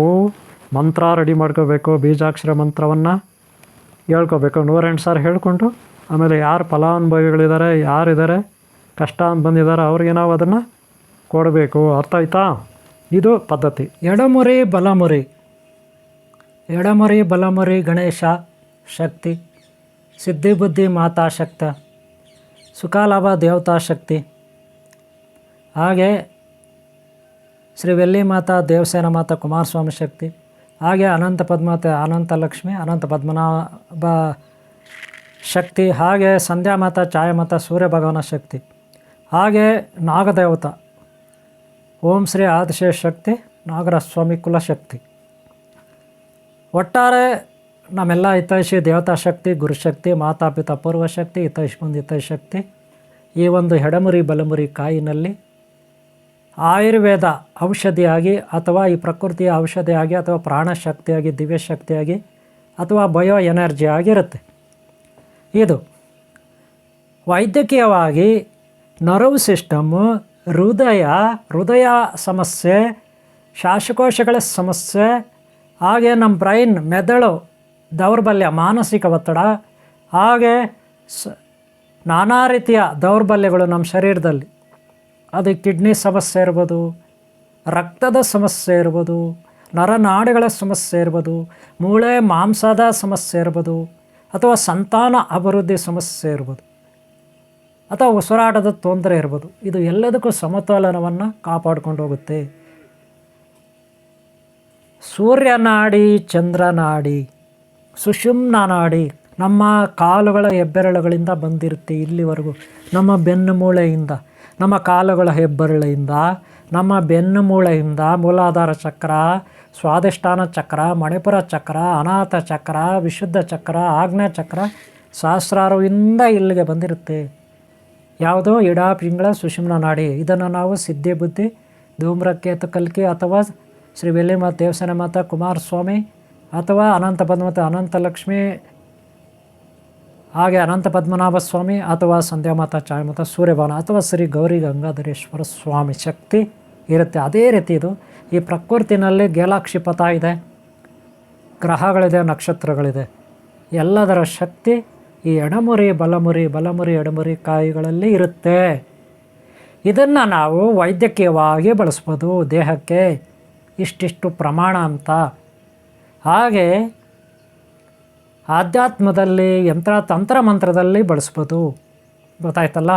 ಮಂತ್ರ ರೆಡಿ ಮಾಡ್ಕೋಬೇಕು. ಬೀಜಾಕ್ಷರ ಮಂತ್ರವನ್ನು ಹೇಳ್ಕೋಬೇಕು 108 ಸಾರಿ ಹೇಳ್ಕೊಂಡು. ಆಮೇಲೆ ಯಾರು ಫಲಾನುಭವಿಗಳಿದ್ದಾರೆ, ಯಾರಿದ್ದಾರೆ, ಕಷ್ಟ ಅಂತ ಬಂದಿದ್ದಾರೆ, ಅವ್ರಿಗೆ ನಾವು ಅದನ್ನು ಕೊಡಬೇಕು. ಅರ್ಥ ಆಯ್ತಾ? ಇದು ಪದ್ಧತಿ. ಎಡಮುರಿ ಬಲಮುರಿ. ಎಡಮುರಿ ಬಲಮುರಿ ಗಣೇಶ ಶಕ್ತಿ, ಸಿದ್ಧಿಬುದ್ಧಿ ಮಾತಾ ಶಕ್ತ, ಸುಖಾಲಾಭ ದೇವತಾ ಶಕ್ತಿ. ಹಾಗೆ ಶ್ರೀ ವೆಲ್ಲಿ ಮಾತಾ ದೇವಸೇನ ಮಾತಾ ಕುಮಾರಸ್ವಾಮಿ ಶಕ್ತಿ. ಹಾಗೆ ಅನಂತ ಪದ್ಮಾವತಿ ಅನಂತ ಲಕ್ಷ್ಮಿ ಅನಂತ ಪದ್ಮನಾಭ ಶಕ್ತಿ. ಹಾಗೆ ಸಂಧ್ಯಾ ಮಾತಾ ಛಾಯಾಮಾತಾ ಸೂರ್ಯ ಭಗವಾನ ಶಕ್ತಿ. ಹಾಗೆ ನಾಗದೇವತ ಓಂ ಶ್ರೀ ಆದಿಶೇಷ ಶಕ್ತಿ ನಾಗರಸ್ವಾಮಿ ಕುಲಶಕ್ತಿ. ಒಟ್ಟಾರೆ ನಮ್ಮೆಲ್ಲ ಹಿತೈಷಿ ದೇವತಾ ಶಕ್ತಿ, ಗುರುಶಕ್ತಿ, ಮಾತಾಪಿತಾ ಪೂರ್ವ ಶಕ್ತಿ, ಹಿತೈಷ್ ಮುಂದೆ ಹಿತೈಷ್ ಶಕ್ತಿ. ಈ ಒಂದು ಎಡಮುರಿ ಬಲಮುರಿ ಕಾಯಿನಲ್ಲಿ ಆಯುರ್ವೇದ ಔಷಧಿಯಾಗಿ ಅಥವಾ ಈ ಪ್ರಕೃತಿಯ ಔಷಧಿಯಾಗಿ ಅಥವಾ ಪ್ರಾಣಶಕ್ತಿಯಾಗಿ, ದಿವ್ಯಶಕ್ತಿಯಾಗಿ ಅಥವಾ ಬಯೋ ಎನರ್ಜಿ ಆಗಿರುತ್ತೆ. ಇದು ವೈದ್ಯಕೀಯವಾಗಿ ನರ್ವ್ ಸಿಸ್ಟಮ್ಮು, ಹೃದಯ ಸಮಸ್ಯೆ, ಶ್ವಾಸಕೋಶಗಳ ಸಮಸ್ಯೆ, ಹಾಗೆ ನಮ್ಮ ಬ್ರೈನ್ ಮೆದುಳು ದೌರ್ಬಲ್ಯ, ಮಾನಸಿಕ ಒತ್ತಡ, ಹಾಗೆ ನಾನಾ ರೀತಿಯ ದೌರ್ಬಲ್ಯಗಳು ನಮ್ಮ ಶರೀರದಲ್ಲಿ, ಅದು ಕಿಡ್ನಿ ಸಮಸ್ಯೆ ಇರ್ಬೋದು, ರಕ್ತದ ಸಮಸ್ಯೆ ಇರ್ಬೋದು, ನರನಾಡಿಗಳ ಸಮಸ್ಯೆ ಇರ್ಬೋದು, ಮೂಳೆ ಮಾಂಸದ ಸಮಸ್ಯೆ ಇರ್ಬೋದು, ಅಥವಾ ಸಂತಾನ ಅಭಿವೃದ್ಧಿ ಸಮಸ್ಯೆ ಇರ್ಬೋದು, ಅಥವಾ ಉಸಿರಾಟದ ತೊಂದರೆ ಇರ್ಬೋದು. ಇದು ಎಲ್ಲದಕ್ಕೂ ಸಮತೋಲನವನ್ನು ಕಾಪಾಡ್ಕೊಂಡು ಹೋಗುತ್ತೆ. ಸೂರ್ಯನಾಡಿ, ಚಂದ್ರನಾಡಿ, ಸುಷುಮ್ನ ನಾಡಿ ನಮ್ಮ ಕಾಲುಗಳ ಹೆಬ್ಬೆರಳುಗಳಿಂದ ಬಂದಿರುತ್ತೆ ಇಲ್ಲಿವರೆಗೂ. ನಮ್ಮ ಬೆನ್ನು ಮೂಳೆಯಿಂದ, ನಮ್ಮ ಕಾಲುಗಳ ಹೆಬ್ಬೆರಳಿಂದ, ನಮ್ಮ ಬೆನ್ನು ಮೂಳೆಯಿಂದ ಮೂಲಾಧಾರ ಚಕ್ರ, ಸ್ವಾಧಿಷ್ಠಾನ ಚಕ್ರ, ಮಣಿಪುರ ಚಕ್ರ, ಅನಾಥ ಚಕ್ರ, ವಿಶುದ್ಧ ಚಕ್ರ, ಆಜ್ಞಾ ಚಕ್ರ, ಸಹಸ್ರಾರವಿಂದ ಇಲ್ಲಿಗೆ ಬಂದಿರುತ್ತೆ. ಯಾವುದು? ಇಡ ಪಿಂಗಳ ಸುಷುಮ್ನ ನಾಡಿ. ಇದನ್ನು ನಾವು ಸಿದ್ಧಿ ಬುದ್ಧಿ, ಧೂಮ್ರಕೇತು ಕಲ್ಕಿ, ಅಥವಾ ಶ್ರೀ ವೆಲ್ಲಿಮಠ ದೇವಸ್ಥಾನ ಮಾತ ಕುಮಾರಸ್ವಾಮಿ, ಅಥವಾ ಅನಂತ ಪದ್ಮನಾಭ ಅನಂತ ಲಕ್ಷ್ಮಿ, ಹಾಗೆ ಅನಂತ ಪದ್ಮನಾಭ ಸ್ವಾಮಿ, ಅಥವಾ ಸಂಧ್ಯಾಮಾತ ಛಾಯಾಮಾತ ಸೂರ್ಯಭವನ, ಅಥವಾ ಶ್ರೀ ಗೌರಿ ಗಂಗಾಧರೇಶ್ವರ ಸ್ವಾಮಿ ಶಕ್ತಿ ಇರುತ್ತೆ. ಅದೇ ರೀತಿ ಇದು ಈ ಪ್ರಕೃತಿನಲ್ಲಿ ಗ್ಯಾಲಾಕ್ಷಿ ಪಥ ಇದೆ, ಗ್ರಹಗಳಿದೆ, ನಕ್ಷತ್ರಗಳಿದೆ. ಎಲ್ಲದರ ಶಕ್ತಿ ಈ ಎಡಮುರಿ ಬಲಮುರಿ, ಬಲಮುರಿ ಎಡಮುರಿ ಕಾಯಿಗಳಲ್ಲಿ ಇರುತ್ತೆ. ಇದನ್ನು ನಾವು ವೈದ್ಯಕೀಯವಾಗಿ ಬಳಸ್ಬೋದು ದೇಹಕ್ಕೆ, ಇಷ್ಟಿಷ್ಟು ಪ್ರಮಾಣ ಅಂತ. ಹಾಗೆ ಆಧ್ಯಾತ್ಮದಲ್ಲಿ, ತಂತ್ರ ಮಂತ್ರದಲ್ಲಿ ಬಳಸ್ಬೋದು. ಗೊತ್ತಾಯ್ತಲ್ಲ?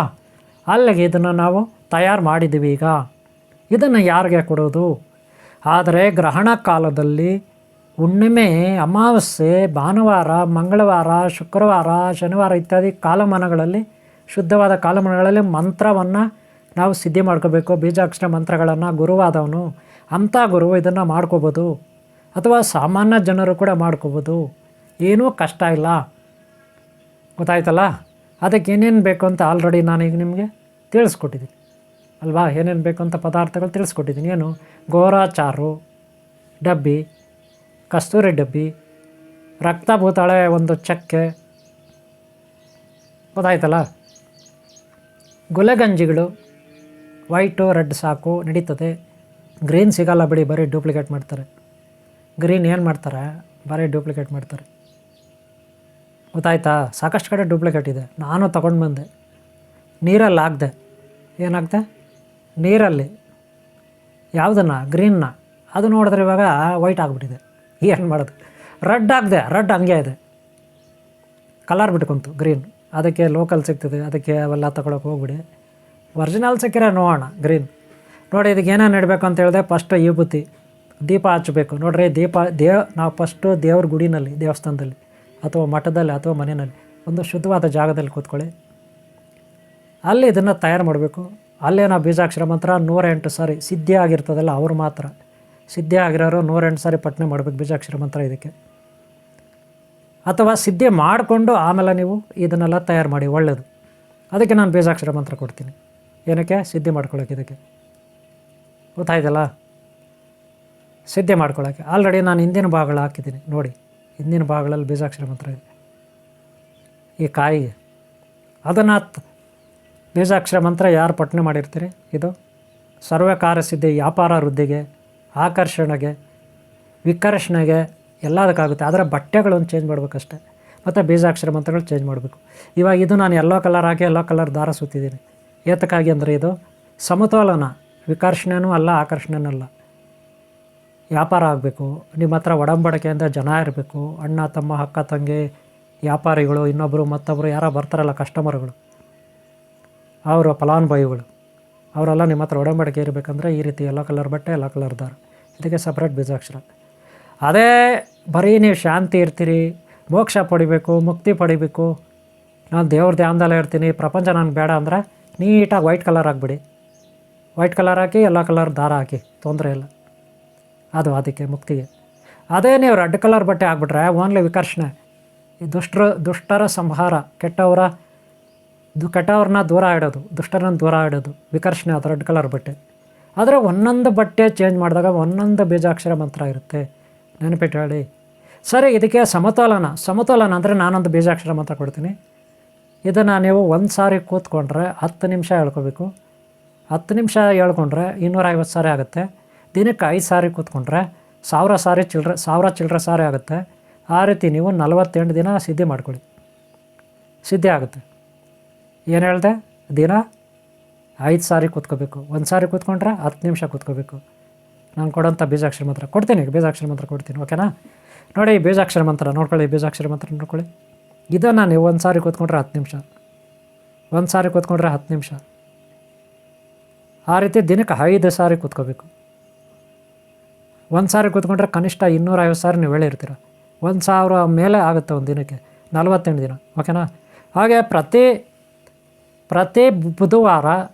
ಅಲ್ಲಿಗೆ ಇದನ್ನು ನಾವು ತಯಾರು ಮಾಡಿದ್ದೀವಿ. ಈಗ ಇದನ್ನು ಯಾರಿಗೆ ಕೊಡೋದು? ಆದರೆ ಗ್ರಹಣ ಕಾಲದಲ್ಲಿ ಹುಣ್ಣಿಮೆ, ಅಮಾವಾಸ್ಯೆ, ಭಾನುವಾರ, ಮಂಗಳವಾರ, ಶುಕ್ರವಾರ, ಶನಿವಾರ ಇತ್ಯಾದಿ ಕಾಲಮಾನಗಳಲ್ಲಿ, ಶುದ್ಧವಾದ ಕಾಲಮಾನಗಳಲ್ಲಿ ಮಂತ್ರವನ್ನು ನಾವು ಸಿದ್ಧಿ ಮಾಡ್ಕೋಬೇಕು. ಬೀಜಾಕ್ಷರ ಮಂತ್ರಗಳನ್ನು ಗುರುವಾದವನು, ಅಂಥ ಗುರು ಇದನ್ನು ಮಾಡ್ಕೋಬೋದು. ಅಥವಾ ಸಾಮಾನ್ಯ ಜನರು ಕೂಡ ಮಾಡ್ಕೋಬೋದು. ಏನೂ ಕಷ್ಟ ಇಲ್ಲ. ಗೊತ್ತಾಯ್ತಲ್ಲ? ಅದಕ್ಕೆ ಏನೇನು ಬೇಕು ಅಂತ ಆಲ್ರೆಡಿ ನಾನೀಗ ನಿಮಗೆ ತಿಳಿಸ್ಕೊಟ್ಟಿದ್ದೀನಿ ಅಲ್ವಾ? ಏನೇನು ಬೇಕು ಅಂತ ಪದಾರ್ಥಗಳು ತಿಳಿಸ್ಕೊಟ್ಟಿದ್ದೀನಿ. ಏನು? ಗೋರಾಚಾರು ಡಬ್ಬಿ, ಕಸ್ತೂರಿ ಡಬ್ಬಿ, ರಕ್ತಭೂತಾಳೆ ಒಂದು ಚಕ್ಕೆ, ಗೊತ್ತಾಯ್ತಲ್ಲ? ಗುಲೆಗಂಜಿಗಳು, ವೈಟು ರೆಡ್ ಸಾಕು, ನಡೀತದೆ. ಗ್ರೀನ್ ಸಿಗಲ್ಲ ಬಿಡಿ, ಬರೀ ಡೂಪ್ಲಿಕೇಟ್ ಮಾಡ್ತಾರೆ. ಗ್ರೀನ್ ಏನು ಮಾಡ್ತಾರೆ? ಬರೀ ಡೂಪ್ಲಿಕೇಟ್ ಮಾಡ್ತಾರೆ. ಗೊತ್ತಾಯ್ತಾ? ಸಾಕಷ್ಟು ಕಡೆ ಡೂಪ್ಲಿಕೇಟ್ ಇದೆ. ನಾನು ತೊಗೊಂಡು ಬಂದೆ, ನೀರಲ್ಲಿ ಹಾಕ್ದೆ. ಏನಾಗ್ದೆ? ನೀರಲ್ಲಿ ಯಾವುದನ್ನು? ಗ್ರೀನ್ನ. ಅದು ನೋಡಿದ್ರೆ ಇವಾಗ ವೈಟ್ ಆಗಿಬಿಟ್ಟಿದೆ. ಏನು ಮಾಡೋದು? ರೆಡ್ ಹಾಕ್ದೆ, ರೆಡ್ ಹಂಗೆ ಇದೆ, ಕಲರ್ ಬಿಟ್ಕೊಂತು ಗ್ರೀನ್. ಅದಕ್ಕೆ ಲೋಕಲ್ ಸಿಗ್ತದೆ, ಅದಕ್ಕೆ ಅವೆಲ್ಲ ತಗೊಳಕ್ಕೆ ಹೋಗ್ಬಿಡಿ. ಒರಿಜಿನಲ್ ಸಿಕ್ಕಿದ್ರೆ ನೋಡೋಣ. ಗ್ರೀನ್ ನೋಡಿ. ಇದಕ್ಕೆ ಏನೇನು ಇಡಬೇಕು ಅಂತ ಹೇಳಿದೆ? ಫಸ್ಟ್ ವಿಭೂತಿ, ದೀಪ ಹಚ್ಚಬೇಕು. ನೋಡ್ರಿ, ನಾವು ಫಸ್ಟು ದೇವ್ರ ಗುಡಿನಲ್ಲಿ, ದೇವಸ್ಥಾನದಲ್ಲಿ, ಅಥವಾ ಮಠದಲ್ಲಿ, ಅಥವಾ ಮನೆಯಲ್ಲಿ ಒಂದು ಶುದ್ಧವಾದ ಜಾಗದಲ್ಲಿ ಕೂತ್ಕೊಳ್ಳಿ. ಅಲ್ಲಿ ಇದನ್ನು ತಯಾರು ಮಾಡಬೇಕು. ಅಲ್ಲೇ ನಾವು ಬೀಜಾಕ್ಷರ ಮಂತ್ರ 108 ಸಾರಿ ಸಿದ್ಧಿ ಆಗಿರ್ತದಲ್ಲ ಅವ್ರು ಮಾತ್ರ, ಸಿದ್ಧಿ ಆಗಿರೋರು 108 ಸಾರಿ ಪಠನೆ ಮಾಡಬೇಕು ಬೀಜಾಕ್ಷರ ಮಂತ್ರ ಇದಕ್ಕೆ. ಅಥವಾ ಸಿದ್ಧಿ ಮಾಡಿಕೊಂಡು ಆಮೇಲೆ ನೀವು ಇದನ್ನೆಲ್ಲ ತಯಾರು ಮಾಡಿ, ಒಳ್ಳೆಯದು. ಅದಕ್ಕೆ ನಾನು ಬೀಜಾಕ್ಷರ ಮಂತ್ರ ಕೊಡ್ತೀನಿ. ಏನಕ್ಕೆ? ಸಿದ್ಧಿ ಮಾಡ್ಕೊಳ್ಳೋಕೆ. ಇದಕ್ಕೆ ಗೊತ್ತಾಯ್ತಲ್ಲ? ಸಿದ್ಧಿ ಮಾಡ್ಕೊಳ್ಳೋಕ್ಕೆ. ಆಲ್ರೆಡಿ ನಾನು ಹಿಂದಿನ ಭಾಗಗಳು ಹಾಕಿದ್ದೀನಿ ನೋಡಿ. ಹಿಂದಿನ ಭಾಗಗಳಲ್ಲಿ ಬೀಜಾಕ್ಷರ ಮಂತ್ರ ಇದೆ ಈ ಕಾಯಿಗೆ. ಅದನ್ನು ಬೀಜಾಕ್ಷರ ಮಂತ್ರ ಯಾರು ಪಠನೆ ಮಾಡಿರ್ತೀರಿ, ಇದು ಸರ್ವ ಕಾರ್ಯಸಿದ್ಧಿ, ವ್ಯಾಪಾರ ವೃದ್ಧಿಗೆ, ಆಕರ್ಷಣೆಗೆ, ವಿಕರ್ಷಣೆಗೆ ಎಲ್ಲದಕ್ಕಾಗುತ್ತೆ. ಆದರೆ ಬಟ್ಟೆಗಳನ್ನು ಚೇಂಜ್ ಮಾಡಬೇಕಷ್ಟೆ, ಮತ್ತು ಬೀಜಾಕ್ಷರ ಮಂತ್ರಗಳು ಚೇಂಜ್ ಮಾಡಬೇಕು. ಇವಾಗ ಇದು ನಾನು ಎಲ್ಲೋ ಕಲರ್ ಹಾಕಿ ಎಲ್ಲೋ ಕಲರ್ ದಾರ ಸುತ್ತಿದ್ದೀನಿ. ಏತಕ್ಕಾಗಿ ಅಂದರೆ ಇದು ಸಮತೋಲನ, ವಿಕರ್ಷಣೆನೂ ಅಲ್ಲ, ಆಕರ್ಷಣೆನೂ ಅಲ್ಲ. ವ್ಯಾಪಾರ ಆಗಬೇಕು. ನಿಮ್ಮ ಹತ್ರ ಒಡಂಬಡಿಕೆಯಿಂದ ಜನ ಇರಬೇಕು. ಅಣ್ಣ ತಮ್ಮ, ಅಕ್ಕ ತಂಗಿ, ವ್ಯಾಪಾರಿಗಳು, ಇನ್ನೊಬ್ಬರು ಮತ್ತೊಬ್ಬರು ಯಾರೋ ಬರ್ತಾರಲ್ಲ ಕಸ್ಟಮರ್ಗಳು, ಅವರು ಫಲಾನುಭವಿಗಳು, ಅವರೆಲ್ಲ ನಿಮ್ಮ ಹತ್ರ ಒಡಂಬಡಿಕೆ ಇರಬೇಕಂದ್ರೆ ಈ ರೀತಿ ಎಲ್ಲೋ ಕಲರ್ ಬಟ್ಟೆ, ಎಲ್ಲೋ ಕಲರ್ ದಾರ, ಇದಕ್ಕೆ ಸಪ್ರೇಟ್ ಬೀಜಾಕ್ಷರ. ಅದೇ ಬರೀ ನೀವು ಶಾಂತಿ ಇರ್ತೀರಿ, ಮೋಕ್ಷ ಪಡಿಬೇಕು, ಮುಕ್ತಿ ಪಡಿಬೇಕು, ನಾನು ದೇವ್ರ ಧ್ಯಾನದಲ್ಲೇ ಇರ್ತೀನಿ, ಪ್ರಪಂಚ ನನಗೆ ಬೇಡ ಅಂದರೆ ನೀಟಾಗಿ ವೈಟ್ ಕಲರ್ ಹಾಕ್ಬಿಡಿ. ವೈಟ್ ಕಲರ್ ಹಾಕಿ ಎಲ್ಲೋ ಕಲರ್ ದಾರ ಹಾಕಿ, ತೊಂದರೆ ಇಲ್ಲ. ಅದು ಅದಕ್ಕೆ ಮುಕ್ತಿಗೆ. ಅದೇ ನೀವು ರೆಡ್ ಕಲರ್ ಬಟ್ಟೆ ಹಾಕ್ಬಿಟ್ರೆ ಓನ್ಲಿ ವಿಕರ್ಷಣೆ, ಈ ದುಷ್ಟರ ಸಂಹಾರ, ಕೆಟ್ಟವ್ರನ್ನ ದೂರ ಇಡೋದು, ದುಷ್ಟರನ್ನ ದೂರ ಇಡೋದು ವಿಕರ್ಷಣೆ. ಅದು ರೆಡ್ ಕಲರ್ ಬಟ್ಟೆ. ಆದರೆ ಒಂದೊಂದು ಬಟ್ಟೆ ಚೇಂಜ್ ಮಾಡಿದಾಗ ಒಂದೊಂದು ಬೀಜಾಕ್ಷರ ಮಂತ್ರ ಇರುತ್ತೆ, ನೆನಪಿಟ್ಟು ಹೇಳಿ. ಸರಿ, ಇದಕ್ಕೆ ಸಮತೋಲನ ಅಂದರೆ ನಾನೊಂದು ಬೀಜಾಕ್ಷರ ಮಂತ್ರ ಕೊಡ್ತೀನಿ. ಇದನ್ನು ನೀವು ಒಂದು ಸಾರಿ ಕೂತ್ಕೊಂಡ್ರೆ 10 ನಿಮಿಷ ಹೇಳ್ಕೋಬೇಕು. 10 ನಿಮಿಷ ಹೇಳ್ಕೊಂಡ್ರೆ 250 ಸಾರಿ ಆಗುತ್ತೆ. ದಿನಕ್ಕೆ 5 ಸಾರಿ ಕೂತ್ಕೊಂಡ್ರೆ 1000 ಚಿಲ್ಲರೆ ಸಾರಿ ಆಗುತ್ತೆ. ಆ ರೀತಿ ನೀವು 48 ದಿನ ಸಿದ್ಧಿ ಮಾಡ್ಕೊಳ್ಳಿ, ಸಿದ್ಧಿ ಆಗುತ್ತೆ. ಏನು ಹೇಳಿದೆ? ದಿನ 5 ಸಾರಿ ಕೂತ್ಕೋಬೇಕು. 1 ಸಾರಿ ಕೂತ್ಕೊಂಡ್ರೆ 10 ನಿಮಿಷ ಕೂತ್ಕೋಬೇಕು. ನಾನು ಕೊಡೋಂಥ ಬೀಜಾಕ್ಷರ ಮಂತ್ರ ಕೊಡ್ತೀನಿ, ಬೀಜಾಕ್ಷರ ಮಂತ್ರ ಕೊಡ್ತೀನಿ, ಓಕೆನಾ. ನೋಡಿ ಈ ಬೀಜಾಕ್ಷರ ಮಂತ್ರ ನೋಡ್ಕೊಳ್ಳಿ, ಬೀಜಾಕ್ಷರ ಮಂತ್ರ ನೋಡ್ಕೊಳ್ಳಿ. ಇದನ್ನು ನೀವು ಒಂದು ಸಾರಿ ಕೂತ್ಕೊಂಡ್ರೆ 10 ನಿಮಿಷ, ಒಂದು ಸಾರಿ ಕೂತ್ಕೊಂಡ್ರೆ 10 ನಿಮಿಷ, ಆ ರೀತಿ ದಿನಕ್ಕೆ 5 ಸಾರಿ ಕೂತ್ಕೋಬೇಕು. ಒಂದು ಸಾರಿ ಕೂತ್ಕೊಂಡ್ರೆ ಕನಿಷ್ಠ 250 ಸಾರಿ ನೀವು ಹೇಳಿರ್ತೀರ. 1000 ಮೇಲೆ ಆಗುತ್ತೆ ಒಂದು ದಿನಕ್ಕೆ, 48 ದಿನ, ಓಕೆನಾ. ಹಾಗೆ ಪ್ರತಿ ಬುಧವಾರ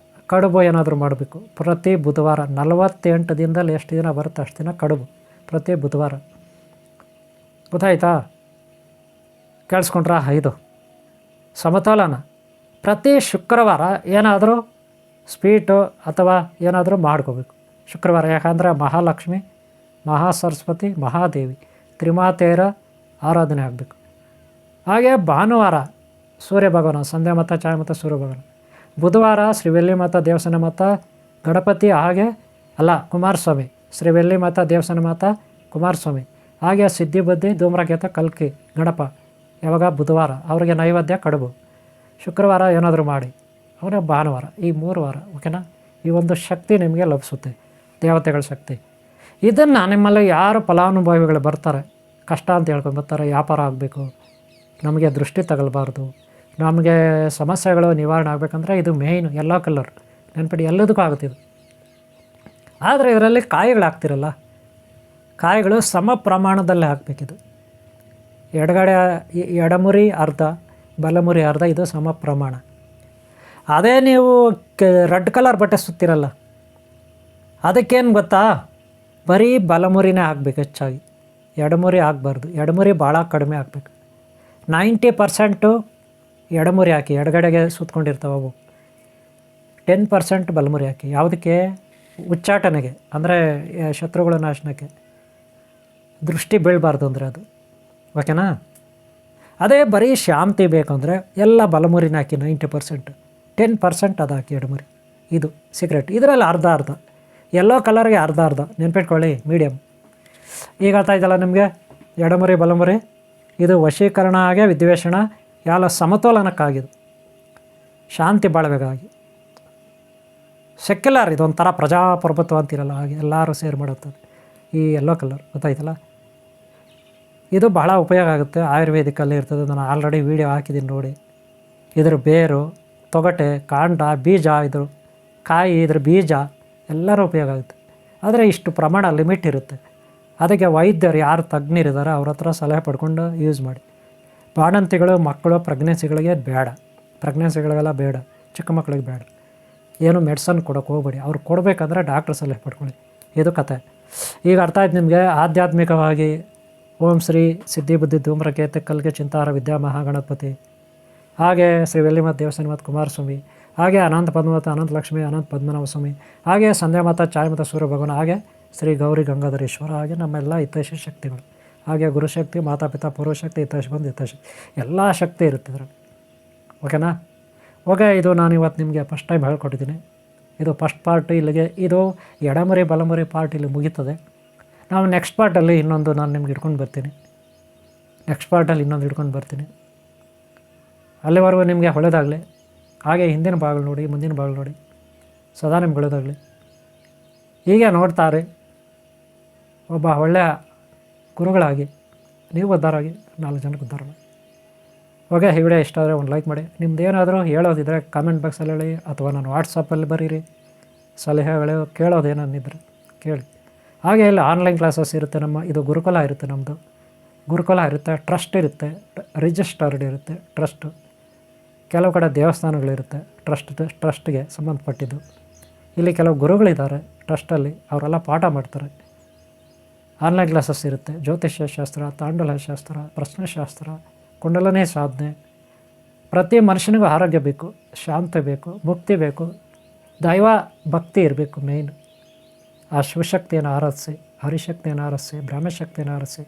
ಕಡುಬು ಏನಾದರೂ ಮಾಡಬೇಕು. ಪ್ರತಿ ಬುಧವಾರ 48 ದಿನದಲ್ಲಿ ಎಷ್ಟು ದಿನ ಬರುತ್ತೆ ಅಷ್ಟು ದಿನ ಕಡುಬು ಪ್ರತಿ ಬುಧವಾರ, ಗೊತ್ತಾಯ್ತಾ. ಕೇಳಿಸ್ಕೊಂಡ್ರೆ 5 ಸಮತೋಲನ. ಪ್ರತಿ ಶುಕ್ರವಾರ ಏನಾದರೂ ಸ್ವೀಟು ಅಥವಾ ಏನಾದರೂ ಮಾಡ್ಕೋಬೇಕು ಶುಕ್ರವಾರ. ಯಾಕಂದರೆ ಮಹಾಲಕ್ಷ್ಮಿ, ಮಹಾಸರಸ್ವತಿ, ಮಹಾದೇವಿ ತ್ರಿಮಾತೆಯರ ಆರಾಧನೆ ಆಗಬೇಕು. ಹಾಗೆ ಭಾನುವಾರ ಸೂರ್ಯ ಭಗವಾನ, ಸಂಧ್ಯಾ ಮತ, ಛಾಯಾ ಮತ, ಸೂರ್ಯ ಭಗವಾನ. ಬುಧವಾರ ಶ್ರೀವೆಲ್ಲಿ ಮಾತಾ ದೇವಸ್ಥಾನ ಮತ ಗಣಪತಿ, ಹಾಗೆ ಅಲ್ಲ ಕುಮಾರಸ್ವಾಮಿ, ಶ್ರೀವೆಲ್ಲಿ ಮಾತಾ ದೇವಸ್ಥಾನ ಮಾತಾ ಕುಮಾರಸ್ವಾಮಿ. ಹಾಗೆ ಸಿದ್ಧಿ ಬುದ್ಧಿ ಧೂಮ್ರಕೇತ ಕಲ್ಕಿ ಗಣಪ, ಯಾವಾಗ ಬುಧವಾರ ಅವ್ರಿಗೆ ನೈವೇದ್ಯ ಕಡುಬು. ಶುಕ್ರವಾರ ಏನಾದರೂ ಮಾಡಿ, ಅವರ ಭಾನುವಾರ, ಈ 3 ವಾರ, ಓಕೆನಾ. ಈ ಒಂದು ಶಕ್ತಿ ನಿಮಗೆ ಲಭಿಸುತ್ತೆ, ದೇವತೆಗಳ ಶಕ್ತಿ. ಇದನ್ನು ನಿಮ್ಮಲ್ಲಿ ಯಾರು ಫಲಾನುಭವಿಗಳು ಬರ್ತಾರೆ, ಕಷ್ಟ ಅಂತ ಹೇಳ್ಕೊಂಡು ಬರ್ತಾರೆ, ವ್ಯಾಪಾರ ಆಗಬೇಕು, ನಮಗೆ ದೃಷ್ಟಿ ತಗಲಬಾರ್ದು, ನಮಗೆ ಸಮಸ್ಯೆಗಳು ನಿವಾರಣೆ ಆಗಬೇಕಂದ್ರೆ ಇದು ಮೇಯ್ನು. ಎಲ್ಲೋ ಕಲರ್ ನೆನ್ಪಿಡಿ, ಎಲ್ಲದಕ್ಕೂ ಆಗುತ್ತಿದ್ದು. ಆದರೆ ಇದರಲ್ಲಿ ಕಾಯಿಗಳು ಹಾಕ್ತಿರಲ್ಲ, ಕಾಯಿಗಳು ಸಮ ಪ್ರಮಾಣದಲ್ಲೇ ಹಾಕಬೇಕಿದು. ಎಡಮುರಿ ಅರ್ಧ, ಬಲಮುರಿ ಅರ್ಧ, ಇದು ಸಮ ಪ್ರಮಾಣ. ಅದೇ ನೀವು ರೆಡ್ ಕಲರ್ ಬಟ್ಟೆ ಸುತ್ತಿರಲ್ಲ, ಅದಕ್ಕೇನು ಗೊತ್ತಾ, ಬರೀ ಬಲಮುರಿನೇ ಹಾಕಬೇಕು ಹೆಚ್ಚಾಗಿ, ಎಡಮುರಿ ಆಗಬಾರ್ದು. ಎಡಮುರಿ ಭಾಳ ಕಡಿಮೆ ಹಾಕಬೇಕು. 90% ಎಡಮುರಿ ಹಾಕಿ, ಎಡಗಡೆಗೆ ಸುತ್ಕೊಂಡಿರ್ತಾವೆ ಅವು. 10% ಬಲಮುರಿ ಹಾಕಿ. ಯಾವುದಕ್ಕೆ? ಉಚ್ಚಾಟನೆಗೆ, ಅಂದರೆ ಶತ್ರುಗಳ ನಾಶನಕ್ಕೆ, ದೃಷ್ಟಿ ಬೀಳಬಾರ್ದು ಅಂದರೆ ಅದು, ಓಕೆನಾ. ಅದೇ ಬರೀ ಶಾಂತಿ ಬೇಕಂದರೆ ಎಲ್ಲ ಬಲಮುರಿನ ಹಾಕಿ 90%, 10% ಅದು ಹಾಕಿ ಎಡಮುರಿ. ಇದು ಸೀಕ್ರೆಟ್. ಇದರಲ್ಲಿ ಅರ್ಧ ಅರ್ಧ, ಎಲ್ಲೋ ಕಲರ್ಗೆ ಅರ್ಧ ಅರ್ಧ, ನೆನ್ಪಿಟ್ಕೊಳ್ಳಿ, ಮೀಡಿಯಮ್. ಈಗ ಅರ್ಥ ಆಯ್ತಲ್ಲ ನಿಮಗೆ, ಎಡಮುರಿ ಬಲಮುರಿ. ಇದು ವಶೀಕರಣ ಹಾಗೆ ವಿದ್ವೇಷಣ ಎಲ್ಲ ಸಮತೋಲನಕ್ಕಾಗಿದ್ದು, ಶಾಂತಿ ಬಾಳಬೇಕಾಗಿ. ಸೆಕ್ಯುಲರ್, ಇದೊಂಥರ ಪ್ರಜಾಪ್ರಭುತ್ವ ಅಂತಿರಲ್ಲ, ಹಾಗೆ ಎಲ್ಲರೂ ಸೇರ್ ಮಾಡುತ್ತದೆ. ಈ ಎಲ್ಲೋ ಕಲರ್ ಗೊತ್ತಾಯ್ತಲ್ಲ, ಇದು ಬಹಳ ಉಪಯೋಗ ಆಗುತ್ತೆ. ಆಯುರ್ವೇದಿಕಲ್ಲಿ ಇರ್ತದೆ, ನಾನು ಆಲ್ರೆಡಿ ವೀಡಿಯೋ ಹಾಕಿದ್ದೀನಿ ನೋಡಿ. ಇದ್ರ ಬೇರು, ತೊಗಟೆ, ಕಾಂಡ, ಬೀಜ, ಇದ್ರ ಕಾಯಿ, ಇದ್ರ ಬೀಜ ಎಲ್ಲರೂ ಉಪಯೋಗ ಆಗುತ್ತೆ. ಆದರೆ ಇಷ್ಟು ಪ್ರಮಾಣ ಲಿಮಿಟ್ ಇರುತ್ತೆ. ಅದಕ್ಕೆ ವೈದ್ಯರು ಯಾರು ತಜ್ಞರಿದ್ದಾರೆ ಅವ್ರ ಹತ್ರ ಸಲಹೆ ಪಡ್ಕೊಂಡು ಯೂಸ್ ಮಾಡಿ. ಬಾಣಂತಿಗಳು, ಮಕ್ಕಳು, ಪ್ರೆಗ್ನೆನ್ಸಿಗಳಿಗೆ ಬೇಡ, ಪ್ರೆಗ್ನೆನ್ಸಿಗಳಿಗೆಲ್ಲ ಬೇಡ, ಚಿಕ್ಕ ಮಕ್ಕಳಿಗೆ ಬೇಡ. ಏನು ಮೆಡಿಸನ್ ಕೊಡೋಕೆ ಹೋಗ್ಬೇಡಿ. ಅವ್ರು ಕೊಡಬೇಕಂದ್ರೆ ಡಾಕ್ಟ್ರ್ ಸಲಹೆ ಪಡ್ಕೊಳ್ಳಿ. ಇದು ಕತೆ. ಈಗ ಅರ್ಥ ಆಯ್ತು ನಿಮಗೆ. ಆಧ್ಯಾತ್ಮಿಕವಾಗಿ ಓಂ ಶ್ರೀ ಸಿದ್ಧಿ ಬುದ್ಧಿ ಧೂಮ್ರಕೇತ ಕಲ್ಗೆ ಚಿಂತಾರ ವಿದ್ಯಾ ಮಹಾಗಣಪತಿ, ಹಾಗೆ ಶ್ರೀ ವೆಲ್ಲಿಮಠ ದೇವಸ್ಥಾನ ಮತ್ತು ಕುಮಾರಸ್ವಾಮಿ, ಹಾಗೆ ಅನಂತ ಪದ್ಮಾವತ, ಅನಂತ ಲಕ್ಷ್ಮಿ, ಅನಂತ ಪದ್ಮನಾಭ ಸ್ವಾಮಿ, ಹಾಗೆ ಸಂಧ್ಯಾ ಮಾತಾ, ಛಾಯಾ ಮಾತಾ, ಸೂರ್ಯ ಭಗವಾನ್, ಹಾಗೆ ಶ್ರೀ ಗೌರಿ ಗಂಗಾಧರೇಶ್ವರ, ಹಾಗೆ ನಮ್ಮೆಲ್ಲ ಹಿತೈಷಿ ಶಕ್ತಿಗಳು, ಹಾಗೆ ಗುರುಶಕ್ತಿ, ಮಾತಾಪಿತಾ, ಪೂರ್ವಶಕ್ತಿ, ಹಿತೈಷಿ ಬಂದು ಹಿತೈಷಿ, ಎಲ್ಲ ಶಕ್ತಿ ಇರುತ್ತೆ ಇದರಲ್ಲಿ, ಓಕೆನಾ. ಓಕೆ, ಇದು ನಾನು ಇವತ್ತು ನಿಮಗೆ ಫಸ್ಟ್ ಟೈಮ್ ಹೇಳ್ಕೊಟ್ಟಿದ್ದೀನಿ. ಇದು ಫಸ್ಟ್ ಪಾರ್ಟ್ ಇಲ್ಲಿಗೆ. ಇದು ಎಡಮುರಿ ಬಲಮುರಿ ಪಾರ್ಟ್ ಇಲ್ಲಿ ಮುಗೀತದೆ. ನಾವು ನೆಕ್ಸ್ಟ್ ಪಾರ್ಟಲ್ಲಿ ಇನ್ನೊಂದು ನಾನು ನಿಮ್ಗೆ ಹಿಡ್ಕೊಂಡು ಬರ್ತೀನಿ. ಅಲ್ಲಿವರೆಗೂ ನಿಮಗೆ ಒಳ್ಳೆಯದಾಗಲಿ. ಹಾಗೆ ಹಿಂದಿನ ಭಾಗಗಳು ನೋಡಿ, ಮುಂದಿನ ಭಾಗಗಳು ನೋಡಿ, ಸದಾ ನಿಮ್ಗೆ ಒಳ್ಳೆಯದಾಗಲಿ. ಹೀಗೆ ನೋಡ್ತಾರೆ ಒಬ್ಬ ಒಳ್ಳೆಯ ಗುರುಗಳಾಗಿ ನೀವು ಉದ್ಧಾರಾಗಿ 4 ಜನಕ್ಕೆ ಉದ್ಧಾರ ಮಾಡಿ. ಓಕೆ, ಈ ವಿಡಿಯೋ ಇಷ್ಟ ಆದರೆ ಒಂದು ಲೈಕ್ ಮಾಡಿ. ನಿಮ್ದು ಏನಾದರೂ ಹೇಳೋದಿದ್ದರೆ ಕಾಮೆಂಟ್ ಬಾಕ್ಸಲ್ಲಿ ಹೇಳಿ, ಅಥವಾ ನಾನು ವಾಟ್ಸಪ್ಪಲ್ಲಿ ಬರೀರಿ. ಸಲಹೆಗಳು ಕೇಳೋದೇನಿದ್ರೆ ಕೇಳಿ. ಹಾಗೆ ಇಲ್ಲಿ ಆನ್ಲೈನ್ ಕ್ಲಾಸಸ್ ಇರುತ್ತೆ. ಇದು ಗುರುಕುಲ ಇರುತ್ತೆ, ನಮ್ಮದು ಗುರುಕುಲ ಇರುತ್ತೆ, ಟ್ರಸ್ಟ್ ಇರುತ್ತೆ, ರಿಜಿಸ್ಟರ್ಡ್ ಇರುತ್ತೆ ಟ್ರಸ್ಟು. ಕೆಲವು ಕಡೆ ದೇವಸ್ಥಾನಗಳಿರುತ್ತೆ ಟ್ರಸ್ಟ್ಗೆ ಸಂಬಂಧಪಟ್ಟಿದ್ದು. ಇಲ್ಲಿ ಕೆಲವು ಗುರುಗಳಿದ್ದಾರೆ ಟ್ರಸ್ಟಲ್ಲಿ, ಅವರೆಲ್ಲ ಪಾಠ ಮಾಡ್ತಾರೆ. ಆನ್ಲೈನ್ ಕ್ಲಾಸಸ್ ಇರುತ್ತೆ. ಜ್ಯೋತಿಷ್ಯ ಶಾಸ್ತ್ರ, ತಾಂಡೂಲ ಶಾಸ್ತ್ರ, ಪ್ರಶ್ನೆಶಾಸ್ತ್ರ, ಕುಂಡಲನೇ ಸಾಧನೆ. ಪ್ರತಿ ಮನುಷ್ಯನಿಗೂ ಆರೋಗ್ಯ ಬೇಕು, ಶಾಂತಿ ಬೇಕು, ಮುಕ್ತಿ ಬೇಕು, ದೈವ ಭಕ್ತಿ ಇರಬೇಕು ಮೇಯ್ನ್. ಆ ಶಿವಶಕ್ತಿಯನ್ನು ಆರಾಧಿಸಿ, ಹರಿಶಕ್ತಿಯನ್ನು ಆರಾಧಿಸಿ, ಬ್ರಹ್ಮಶಕ್ತಿಯನ್ನು ಆರಾಧಿಸಿ,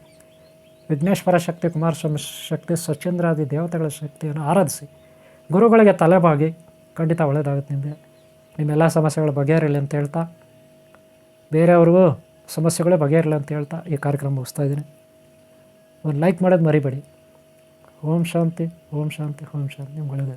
ವಿಘ್ನೇಶ್ವರ ಶಕ್ತಿ, ಕುಮಾರಸ್ವಾಮಿ ಶಕ್ತಿ, ಸಚೇಂದ್ರಾದಿ ದೇವತೆಗಳ ಶಕ್ತಿಯನ್ನು ಆರಾಧಿಸಿ, ಗುರುಗಳಿಗೆ ತಲೆಬಾಗಿ. ಖಂಡಿತ ಒಳ್ಳೆಯದಾಗುತ್ತೆ ನಿಮಗೆ. ನಿಮ್ಮೆಲ್ಲ ಸಮಸ್ಯೆಗಳು ಬಗೆಹರಿಲಿ ಅಂತ ಹೇಳ್ತಾ, ಬೇರೆಯವ್ರಿಗೂ ಸಮಸ್ಯೆಗಳು ಬಗೆಹರಿಲ್ಲ ಅಂತ ಹೇಳ್ತಾ ಈ ಕಾರ್ಯಕ್ರಮ ಮುಗಿಸ್ತಾ ಇದ್ದೀನಿ. ಒಂದು ಲೈಕ್ ಮಾಡೋದು ಮರಿಬೇಡಿ. ಓಂ ಶಾಂತಿ, ಓಂ ಶಾಂತಿ, ಓಂ ಶಾಂತಿ. ನಿಮ್ಗೆ ಒಳ್ಳೆಯದು.